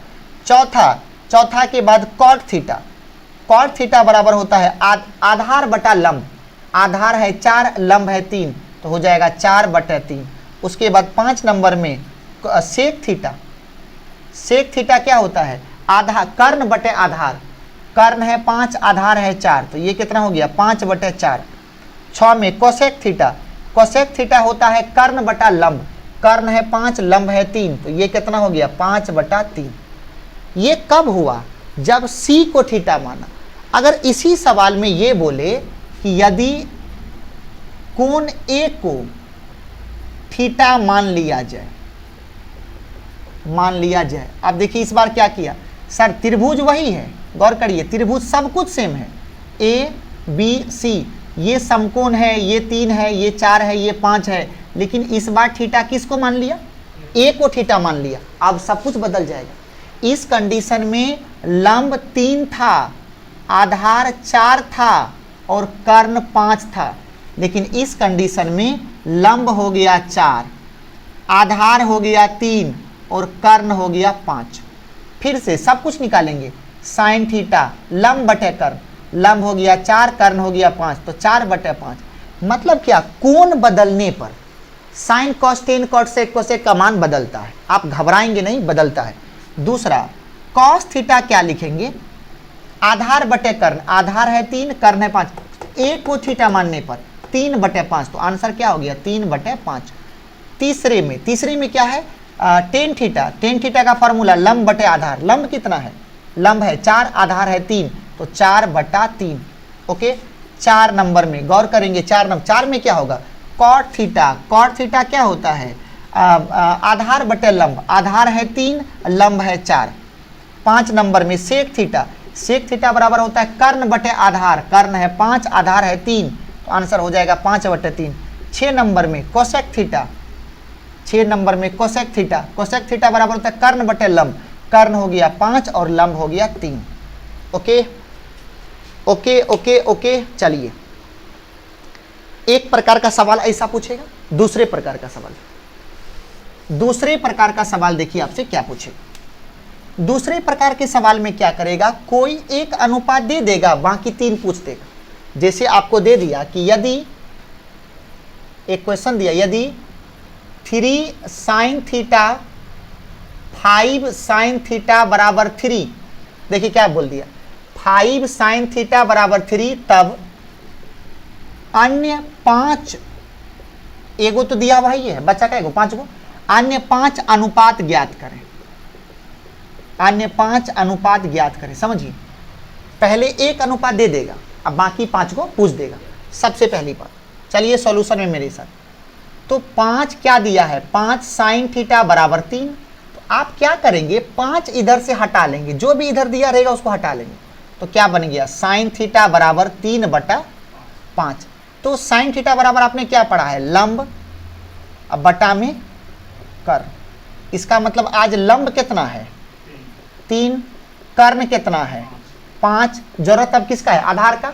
चौथा के बाद कॉट थीटा, कॉट थीटा बराबर होता है आधार बटा लंब, आधार है 4, लंब है 3, तो हो जाएगा 4/3। उसके बाद 5 नंबर में सेक थीटा, सेक थीटा क्या होता है, आधार कर्ण बटे आधार, कर्ण है 5, आधार है 4, तो ये कितना हो गया 5/4। 6 में कोसेक थीटा, कोसेक थीटा होता है कर्ण बटा लंब, कर्ण है 5, लंब है 3, तो ये कितना हो गया 5/3। ये कब हुआ, जब सी को थीटा माना। अगर इसी सवाल में ये बोले कि यदि कोण ए को थीटा मान लिया जाए, अब देखिए इस बार क्या किया सर, त्रिभुज वही है, गौर करिए, त्रिभुज सब कुछ सेम है, ए बी सी, ये समकोण है, ये 3 है, ये 4 है, ये 5 है, लेकिन इस बार थीटा किसको मान लिया, ए को थीटा मान लिया। अब सब कुछ बदल जाएगा। इस कंडीशन में लंब 3 था, आधार 4 था और कर्ण 5 था, लेकिन इस कंडीशन में लंब हो गया 4, आधार हो गया 3 और कर्ण हो गया 5। फिर से सब कुछ निकालेंगे, साइन थीटा लंब बटे कर्ण, लंब हो गया 4, कर्ण हो गया 5, तो 4/5। मतलब क्या, कोण बदलने पर sine cos tan cot sec cosec का मान बदलता है, आप घबराएंगे नहीं, बदलता है। दूसरा, कॉस थीटा क्या लिखेंगे, आधार बटे कर्ण, आधार है 3, कर्ण है 5, ए को थीटा मानने पर 3/5, तो आंसर क्या हो गया 3/5। तीसरे में क्या है, टेन थीटा का फॉर्मूला लंब बटे आधार, लंब कितना है, लंब है 4, आधार है 3, तो 4/3। ओके। 4 नंबर में गौर करेंगे, 4 में क्या होगा, कॉट थीटा क्या होता है, आधार बटे लंब, आधार है 3, लंब है 4। 5 नंबर में सेक थीटा बराबर होता है कर्ण बटे आधार, कर्ण है 5, आधार है 3, तो आंसर हो जाएगा 5/3। 6 नंबर में कोसेक थीटा बराबर होता है कर्ण बटे लंब, कर्ण हो गया 5 और लंब हो गया 3। ओके। चलिए, एक प्रकार का सवाल ऐसा पूछेगा, दूसरे प्रकार का सवाल देखिए आपसे क्या पूछेगा। दूसरे प्रकार के सवाल में क्या करेगा, कोई एक अनुपात दे देगा, बाकी 3 पूछ देगा। जैसे आपको दे दिया कि यदि एक क्वेश्चन दिया, यदि 3 साइन थीटा 5 साइन थीटा बराबर 3, देखिए क्या बोल दिया, 5 साइन थीटा बराबर 3, तब अन्य 5, एगो तो दिया वही है, बच्चा का एगो 5 गो, अन्य 5 अनुपात ज्ञात करें, समझिए। पहले एक अनुपात दे देगा, अब बाकी 5 को पूछ देगा। सबसे पहली बात, चलिए सॉल्यूशन में मेरे साथ, तो 5 क्या दिया है, 5 साइन थीटा बराबर 3, तो आप क्या करेंगे, 5 इधर से हटा लेंगे, जो भी इधर दिया रहेगा उसको हटा लेंगे, तो क्या बन गया, साइन थीटा बराबर 3/5। तो साइन थीटा बराबर आपने क्या पढ़ा है, लंब अब बटा में कर्ण, इसका मतलब आज लंब कितना है 3, कर्ण कितना है 5, जरूरत अब किसका है, आधार का।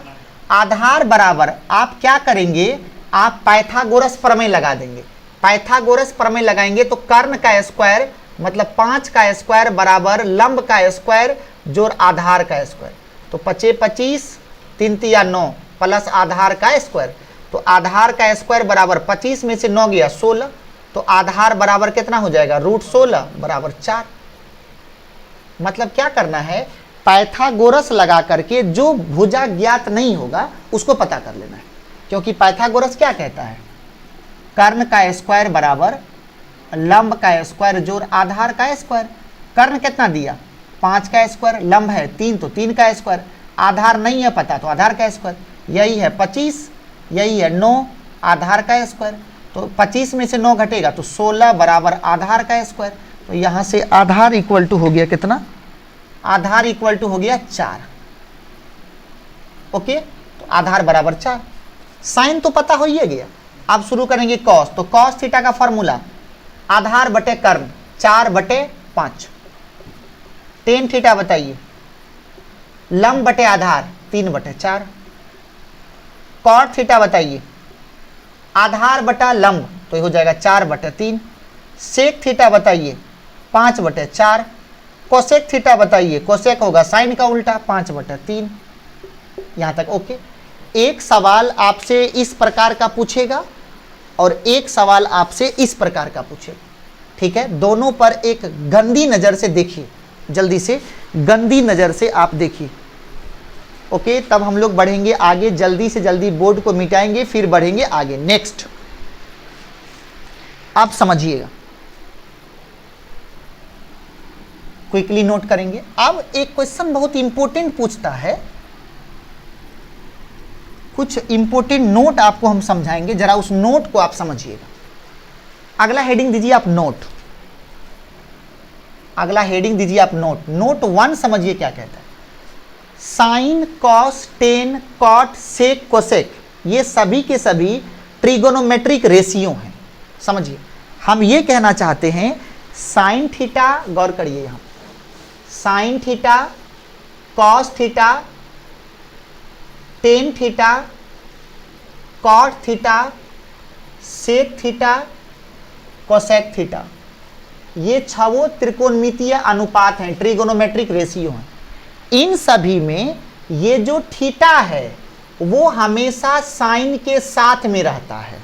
आधार बराबर आप क्या करेंगे, आप पाइथागोरस प्रमेय लगा देंगे, पाइथागोरस प्रमेय लगाएंगे तो कर्ण का स्क्वायर मतलब 5 का स्क्वायर बराबर लंब का स्क्वायर जोड़ आधार का स्क्वायर। तो 5 25, 3 तिया 9 प्लस आधार का स्क्वायर। तो आधार का स्क्वायर बराबर 25 में से 9 गया 16, तो आधार बराबर कितना हो जाएगा √16 बराबर 4। मतलब क्या करना है, पाइथागोरस लगा करके जो भुजा ज्ञात नहीं होगा उसको पता कर लेना है। क्योंकि पाइथागोरस क्या कहता है, कर्ण का स्क्वायर बराबर लंब का स्क्वायर जोड़ आधार का स्क्वायर। कर्ण कितना दिया 5 का स्क्वायर, लंब है 3 तो 3 का स्क्वायर, आधार नहीं है पता तो आधार का स्क्वायर। यही है 25, यही है 9 आधार का स्क्वायर। तो 25 में से 9 घटेगा तो 16 बराबर आधार का स्क्वायर। तो यहाँ से आधार इक्वल टू हो गया कितना, आधार इक्वल टू हो गया 4। ओके, तो आधार बराबर 4। साइन तो पता हो ही गया। अब शुरू करेंगे कॉस। तो कॉस थीटा का फॉर्मूला आधार बटे कर्ण 4/5। टेन थीटा बताइए, लंब बटे आधार 3/4। कॉट थीटा बताइए, आधार बटा लंब तो ये हो जाएगा 4/3। सेक थीटा बताइए 5/4। कोसेक थीटा बताइए, कोसेक होगा साइन का उल्टा 5/3। यहां तक ओके। एक सवाल आपसे इस प्रकार का पूछेगा और एक सवाल आपसे इस प्रकार का पूछेगा, ठीक है। दोनों पर एक गंदी नजर से देखिए, जल्दी से गंदी नजर से आप देखिए। ओके, तब हम लोग बढ़ेंगे आगे, जल्दी से जल्दी बोर्ड को मिटाएंगे फिर बढ़ेंगे आगे। नेक्स्ट आप समझिएगा, क्विकली नोट करेंगे। अब एक क्वेश्चन बहुत इंपॉर्टेंट पूछता है, कुछ इंपॉर्टेंट नोट आपको हम समझाएंगे, जरा उस नोट को आप समझिएगा। अगला हेडिंग दीजिए आप नोट, अगला हेडिंग दीजिए आप नोट। नोट 1 समझिए क्या कहता है। Sine, cos, tan, cot, sec, cosec ये सभी के सभी ट्रिगोनोमेट्रिक रेशियो हैं। समझिए, हम ये कहना चाहते हैं साइन थीटा, गौर करिए यहां, sine theta, cos theta, tan theta, cot theta, sec theta, cosec theta, ये छवो त्रिकोणमितीय अनुपात हैं, ट्रिगोनोमेट्रिक रेशियो हैं। इन सभी में ये जो थीटा है वो हमेशा साइन के साथ में रहता है।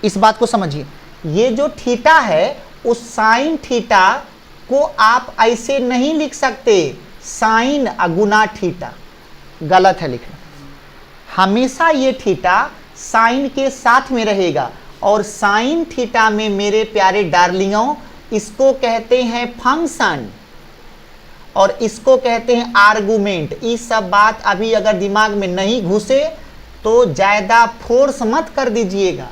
इस बात को समझिए, ये जो थीटा है उस साइन थीटा को आप ऐसे नहीं लिख सकते साइन गुना थीटा, गलत है लिखना। हमेशा ये थीटा साइन के साथ में रहेगा और साइन थीटा में मेरे प्यारे डार्लिंगों इसको कहते हैं फंक्शन और इसको कहते हैं आर्गुमेंट। ये सब बात अभी अगर दिमाग में नहीं घुसे तो ज़्यादा फोर्स मत कर दीजिएगा।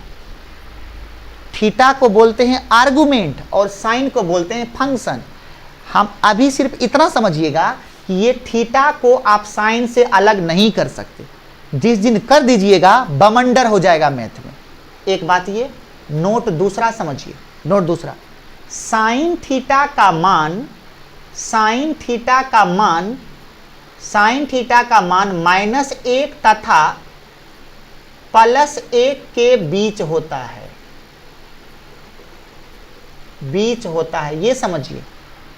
थीटा को बोलते हैं आर्गुमेंट और साइन को बोलते हैं फंक्शन। हम अभी सिर्फ इतना समझिएगा कि ये थीटा को आप साइन से अलग नहीं कर सकते। जिस दिन कर दीजिएगा बमंडर हो जाएगा मैथ में। एक बात ये, नोट दूसरा समझिए, नोट दूसरा, साइन थीटा का मान, साइन थीटा का मान, साइन थीटा का मान -1 तथा +1 के बीच होता है, बीच होता है, ये समझिए।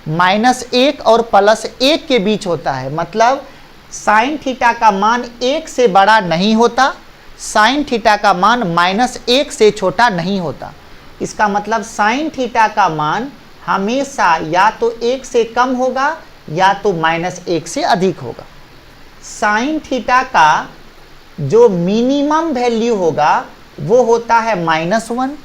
-1 और +1 के बीच होता है, मतलब साइन थीटा का मान 1 से बड़ा नहीं होता, साइन थीटा का मान -1 से छोटा नहीं होता। इसका मतलब साइन थीटा का मान हमेशा या तो 1 से कम होगा या तो -1 से अधिक होगा। साइन थीटा का जो मिनिमम वैल्यू होगा वो होता है -1,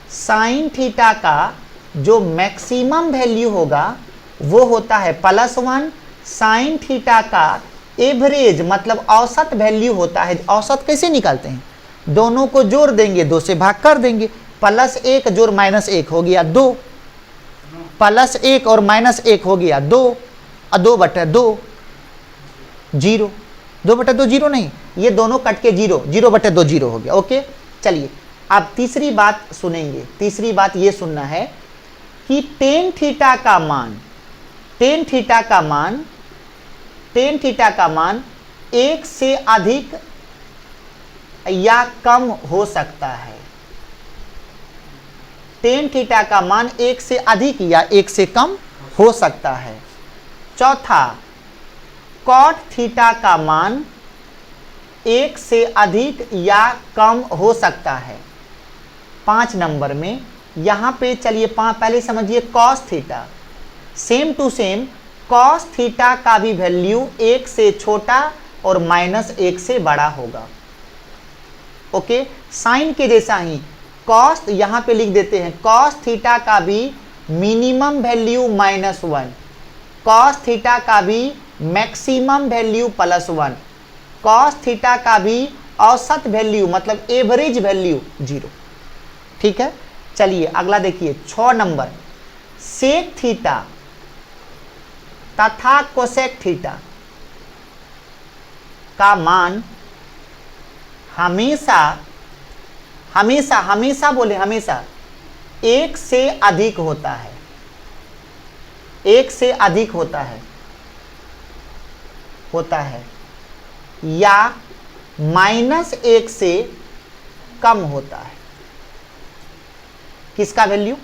साइन थीटा का जो मैक्सिमम वैल्यू होगा वो होता है +1, साइन थीटा का एवरेज मतलब औसत वैल्यू होता है। औसत कैसे निकालते हैं, दोनों को जोड़ देंगे, 2 से भाग कर देंगे, +1 जोड़ -1 हो गया 2, +1 और -1 हो गया 2, 2/2 0, 2/2 0 नहीं, ये दोनों कट के 0, 0/2 0 हो गया। ओके, चलिए अब तीसरी बात सुनेंगे। तीसरी बात ये सुनना है कि टेन थीटा का मान, टेन थीटा का मान, टेन थीटा का मान 1 से अधिक या कम हो सकता है। टेन थीटा का मान 1 से अधिक या 1 से कम हो सकता है। चौथा, कॉट थीटा का मान 1 से अधिक या कम हो सकता है। 5 नंबर में यहाँ पे चलिए पहले समझिए cos theta, same to same cos theta का भी वैल्यू 1 से छोटा और -1 से बड़ा होगा। ओके, साइन के जैसा ही कॉस यहाँ पे लिख देते हैं, कॉस थीटा का भी मिनिमम वैल्यू -1, कॉस थीटा का भी मैक्सिमम वैल्यू +1, कॉस थीटा का भी औसत वैल्यू मतलब एवरेज वैल्यू 0। ठीक है, चलिए अगला देखिए 6 नंबर, सेक थीटा तथा कोसेक थीटा का मान हमेशा हमेशा हमेशा बोले हमेशा 1 से अधिक होता है, 1 से अधिक होता है या -1 से कम होता है। किसका वैल्यू?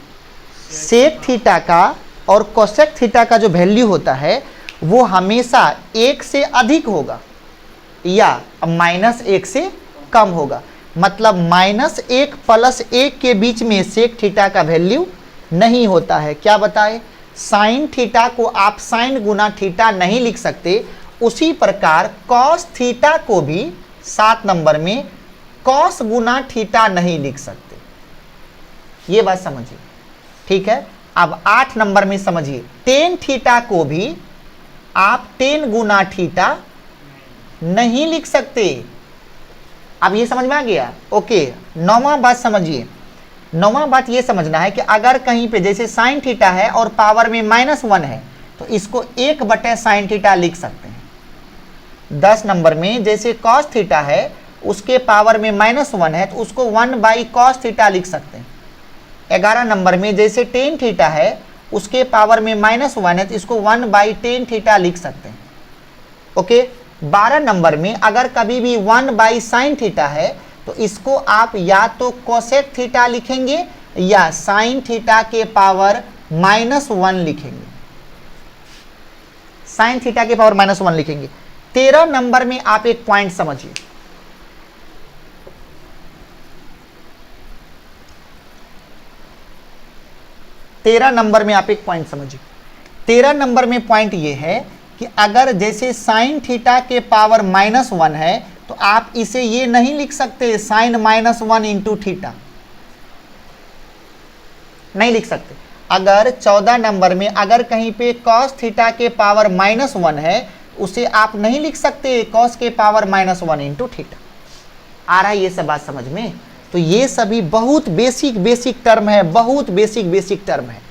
सेक थीटा का और कोसेक थीटा का जो वैल्यू होता है वो हमेशा 1 से अधिक होगा या -1 से कम होगा। मतलब -1 + 1 के बीच में सेक थीटा का वैल्यू नहीं होता है। क्या बताए? साइन थीटा को आप साइन गुना थीटा नहीं लिख सकते, उसी प्रकार कॉस थीटा को भी 7 नंबर में कॉस गुना थीटा नहीं लिख सकते। ये बात समझिए, ठीक है। अब 8 नंबर में समझिए, टेन थीटा को भी आप टेन गुना थीटा नहीं लिख सकते। अब ये समझ में आ गया? ओके, 9वां बात समझिए। 9वां बात ये समझना है कि अगर कहीं पे जैसे साइन थीटा है और पावर में -1 है तो इसको 1/sin थीटा लिख सकते हैं। 10 नंबर में जैसे cos थीटा है उसके पावर में -1 है तो उसको 1/cos थीटा लिख सकते हैं। 11 नंबर में जैसे टेन थीटा है उसके पावर में -1 है तो इसको 1/tan थीटा लिख सकते हैं। ओके, 12 नंबर में अगर कभी भी 1/sin थीटा है तो इसको आप या तो कोसेक थीटा लिखेंगे या साइन थीटा के पावर -1 लिखेंगे, साइन थीटा के पावर -1 लिखेंगे। 13 नंबर में आप एक पॉइंट समझिए, तेरह नंबर में आप एक पॉइंट समझिए। 13 नंबर में पॉइंट ये है कि अगर जैसे साइन थीटा के पावर -1 है तो आप इसे ये नहीं लिख सकते साइन -1 इंटू थीटा, नहीं लिख सकते। अगर 14 नंबर में अगर कहीं पे कॉस थीटा के पावर -1 है उसे आप नहीं लिख सकते कॉस के पावर -1 इंटू थीटा। आ रहा है ये सब बात समझ में? तो ये सभी बहुत बेसिक टर्म है, बहुत बेसिक टर्म है।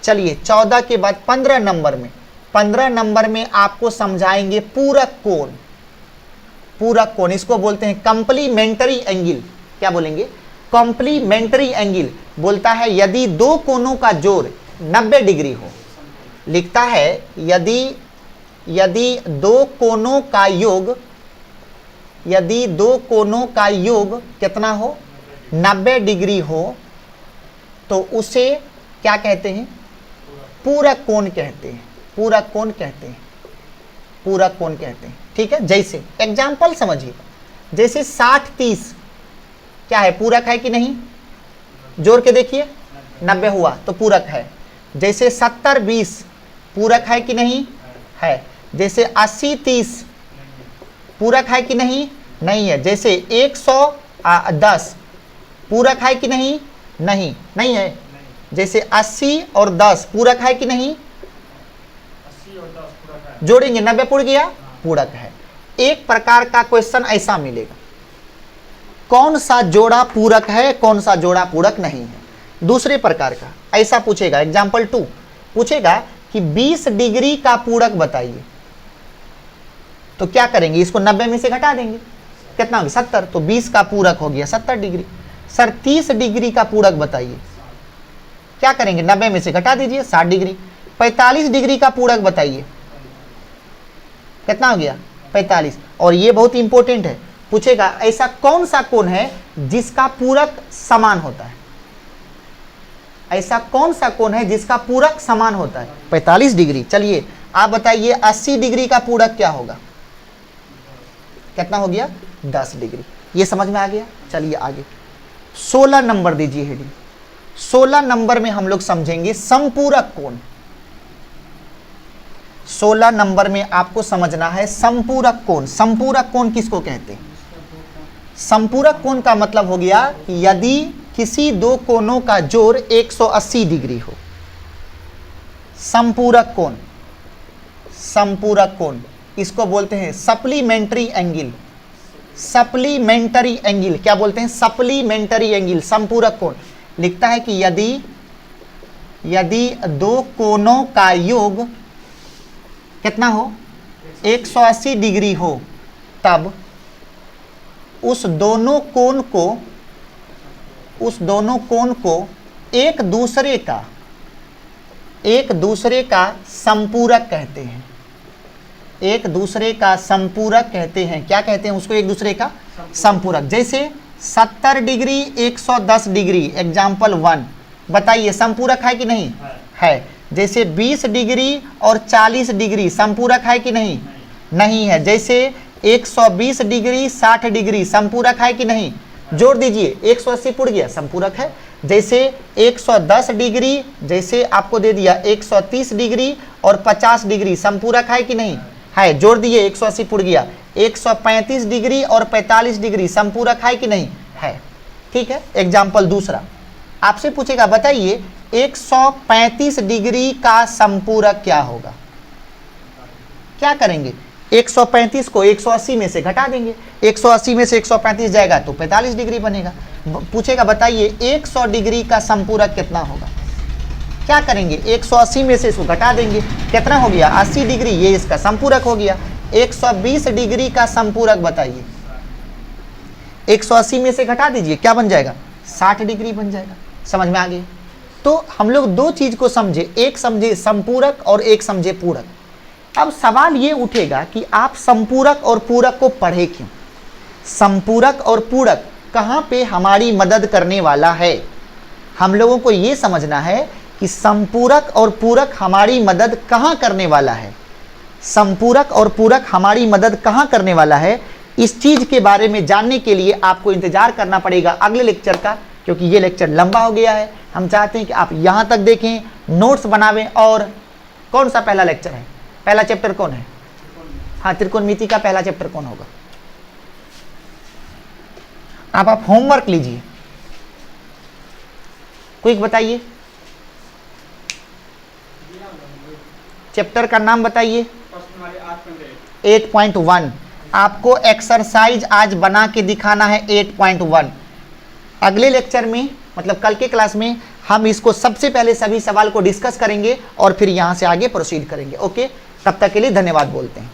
चलिए 14 के बाद 15 नंबर में, 15 नंबर में आपको समझाएंगे पूरक कोण। पूरक कोण इसको बोलते हैं कॉम्प्लीमेंट्री एंगल। क्या बोलेंगे? Complementary angle. बोलता है यदि दो कोणों का जोड़ 90 डिग्री हो, लिखता है यदि दो कोणों का योग कितना हो? 90 डिग्री हो तो उसे क्या कहते हैं? पूरक कोण कहते हैं, पूरक कोण कहते हैं, पूरक कोण कहते हैं। ठीक है, जैसे एग्जाम्पल समझिए, जैसे 60-30 क्या है? पूरक है कि नहीं? जोड़ के देखिए, 90 हुआ तो पूरक है। जैसे 70-20 पूरक है कि नहीं? है। जैसे 80-30 पूरक है कि नहीं? नहीं है। जैसे 110 पूरक है कि नहीं? नहीं है। जैसे 80 और 10 पूरक है कि नहीं? 80 और 10 पूरक है। जोड़ेंगे 90 पूरक गया, पूरक है। एक प्रकार का क्वेश्चन ऐसा मिलेगा, कौन सा जोड़ा पूरक है, कौन सा जोड़ा पूरक नहीं है। दूसरे प्रकार का ऐसा पूछेगा, एग्जाम्पल 2 पूछेगा कि 20 डिग्री का पूरक बताइए। तो क्या करेंगे? इसको 90 में से घटा देंगे, कितना हो गया? 70। तो 20 का पूरक हो गया 70 डिग्री। सर 30 डिग्री का पूरक बताइए। क्या करेंगे? 90 में से घटा दीजिए, 60 डिग्री। 45 डिग्री का पूरक बताइए, कितना हो गया? 45। और ये बहुत इंपॉर्टेंट है, पूछेगा ऐसा कौन सा कोण है जिसका पूरक समान होता है? ऐसा कौन सा कोण है जिसका पूरक समान होता है? 45 डिग्री। चलिए आप बताइए 80 डिग्री का पूरक क्या होगा? कितना हो गया? 10 डिग्री। ये समझ में आ गया? चलिए आगे 16 नंबर दीजिए हेडिंग। 16 नंबर में हम लोग समझेंगे संपूरक कोण। 16 नंबर में आपको समझना है संपूरक कोण। संपूरक कोण किसको कहते हैं? संपूरक कोण का मतलब हो गया कि यदि किसी दो कोणों का जोड़ 180 डिग्री हो। संपूरक कोण, संपूरक कोण इसको बोलते हैं सप्लीमेंट्री एंगल। सप्लीमेंटरी एंगल क्या बोलते हैं? सप्लीमेंटरी एंगल, संपूरक कोण। लिखता है कि यदि दो कोणों का योग कितना हो? 180 डिग्री हो, तब उस दोनों कोण को एक दूसरे का संपूरक कहते हैं। एक दूसरे का संपूरक कहते हैं। क्या कहते हैं उसको? एक दूसरे का संपूरक। जैसे 70 डिग्री 110 डिग्री, एग्जाम्पल 1, बताइए संपूरक है कि नहीं? है। जैसे 20 डिग्री और 40 डिग्री संपूरक है कि नहीं? नहीं है। जैसे 120 डिग्री 60 डिग्री संपूरक है कि नहीं? जोड़ दीजिए, 180 पुड़ गया, संपूरक है। जैसे 110 डिग्री, जैसे आपको दे दिया 130 डिग्री और 50 डिग्री संपूरक है कि नहीं? है। जोड़ दिए, 180 पुड़ गया। 135 डिग्री और 45 डिग्री संपूरक है कि नहीं? है। ठीक है। एग्जाम्पल दूसरा आपसे पूछेगा, बताइए 135 डिग्री का संपूरक क्या होगा? क्या करेंगे? 135 को 180 में से घटा देंगे। 180 में से 135 जाएगा तो 45 डिग्री बनेगा। पूछेगा बताइए 100 डिग्री का संपूरक कितना होगा? क्या करेंगे? 180 में से इसको घटा देंगे। कितना हो गया? 80 डिग्री। ये इसका संपूरक हो गया। 120 डिग्री का संपूरक बताइए। 180 में से घटा दीजिए, क्या बन जाएगा? 60 डिग्री बन जाएगा। समझ में आ गई? तो हम लोग दो चीज को समझे, एक समझे संपूरक और एक समझे पूरक। अब सवाल ये उठेगा कि आप संपूरक और पूरक को पढ़े क्यों? संपूरक और पूरक कहाँ पे हमारी मदद करने वाला है? हम लोगों को ये समझना है कि संपूरक और पूरक हमारी मदद कहाँ करने वाला है। संपूरक और पूरक हमारी मदद कहाँ करने वाला है, इस चीज के बारे में जानने के लिए आपको इंतजार करना पड़ेगा अगले लेक्चर का, क्योंकि ये लेक्चर लंबा हो गया है। हम चाहते हैं कि आप यहाँ तक देखें, नोट्स बनावें। और कौन सा पहला लेक्चर है? पहला चैप्टर कौन है? हाँ, त्रिकोणमिति का पहला चैप्टर कौन होगा? अब आप होमवर्क लीजिए, क्विक बताइए। चैप्टर का नाम बताइए। 8.1। आपको एक्सरसाइज आज बना के दिखाना है 8.1। अगले लेक्चर में, मतलब कल के क्लास में, हम इसको सबसे पहले सभी सवाल को डिस्कस करेंगे और फिर यहां से आगे प्रोसीड करेंगे। ओके, तब तक के लिए धन्यवाद बोलते हैं।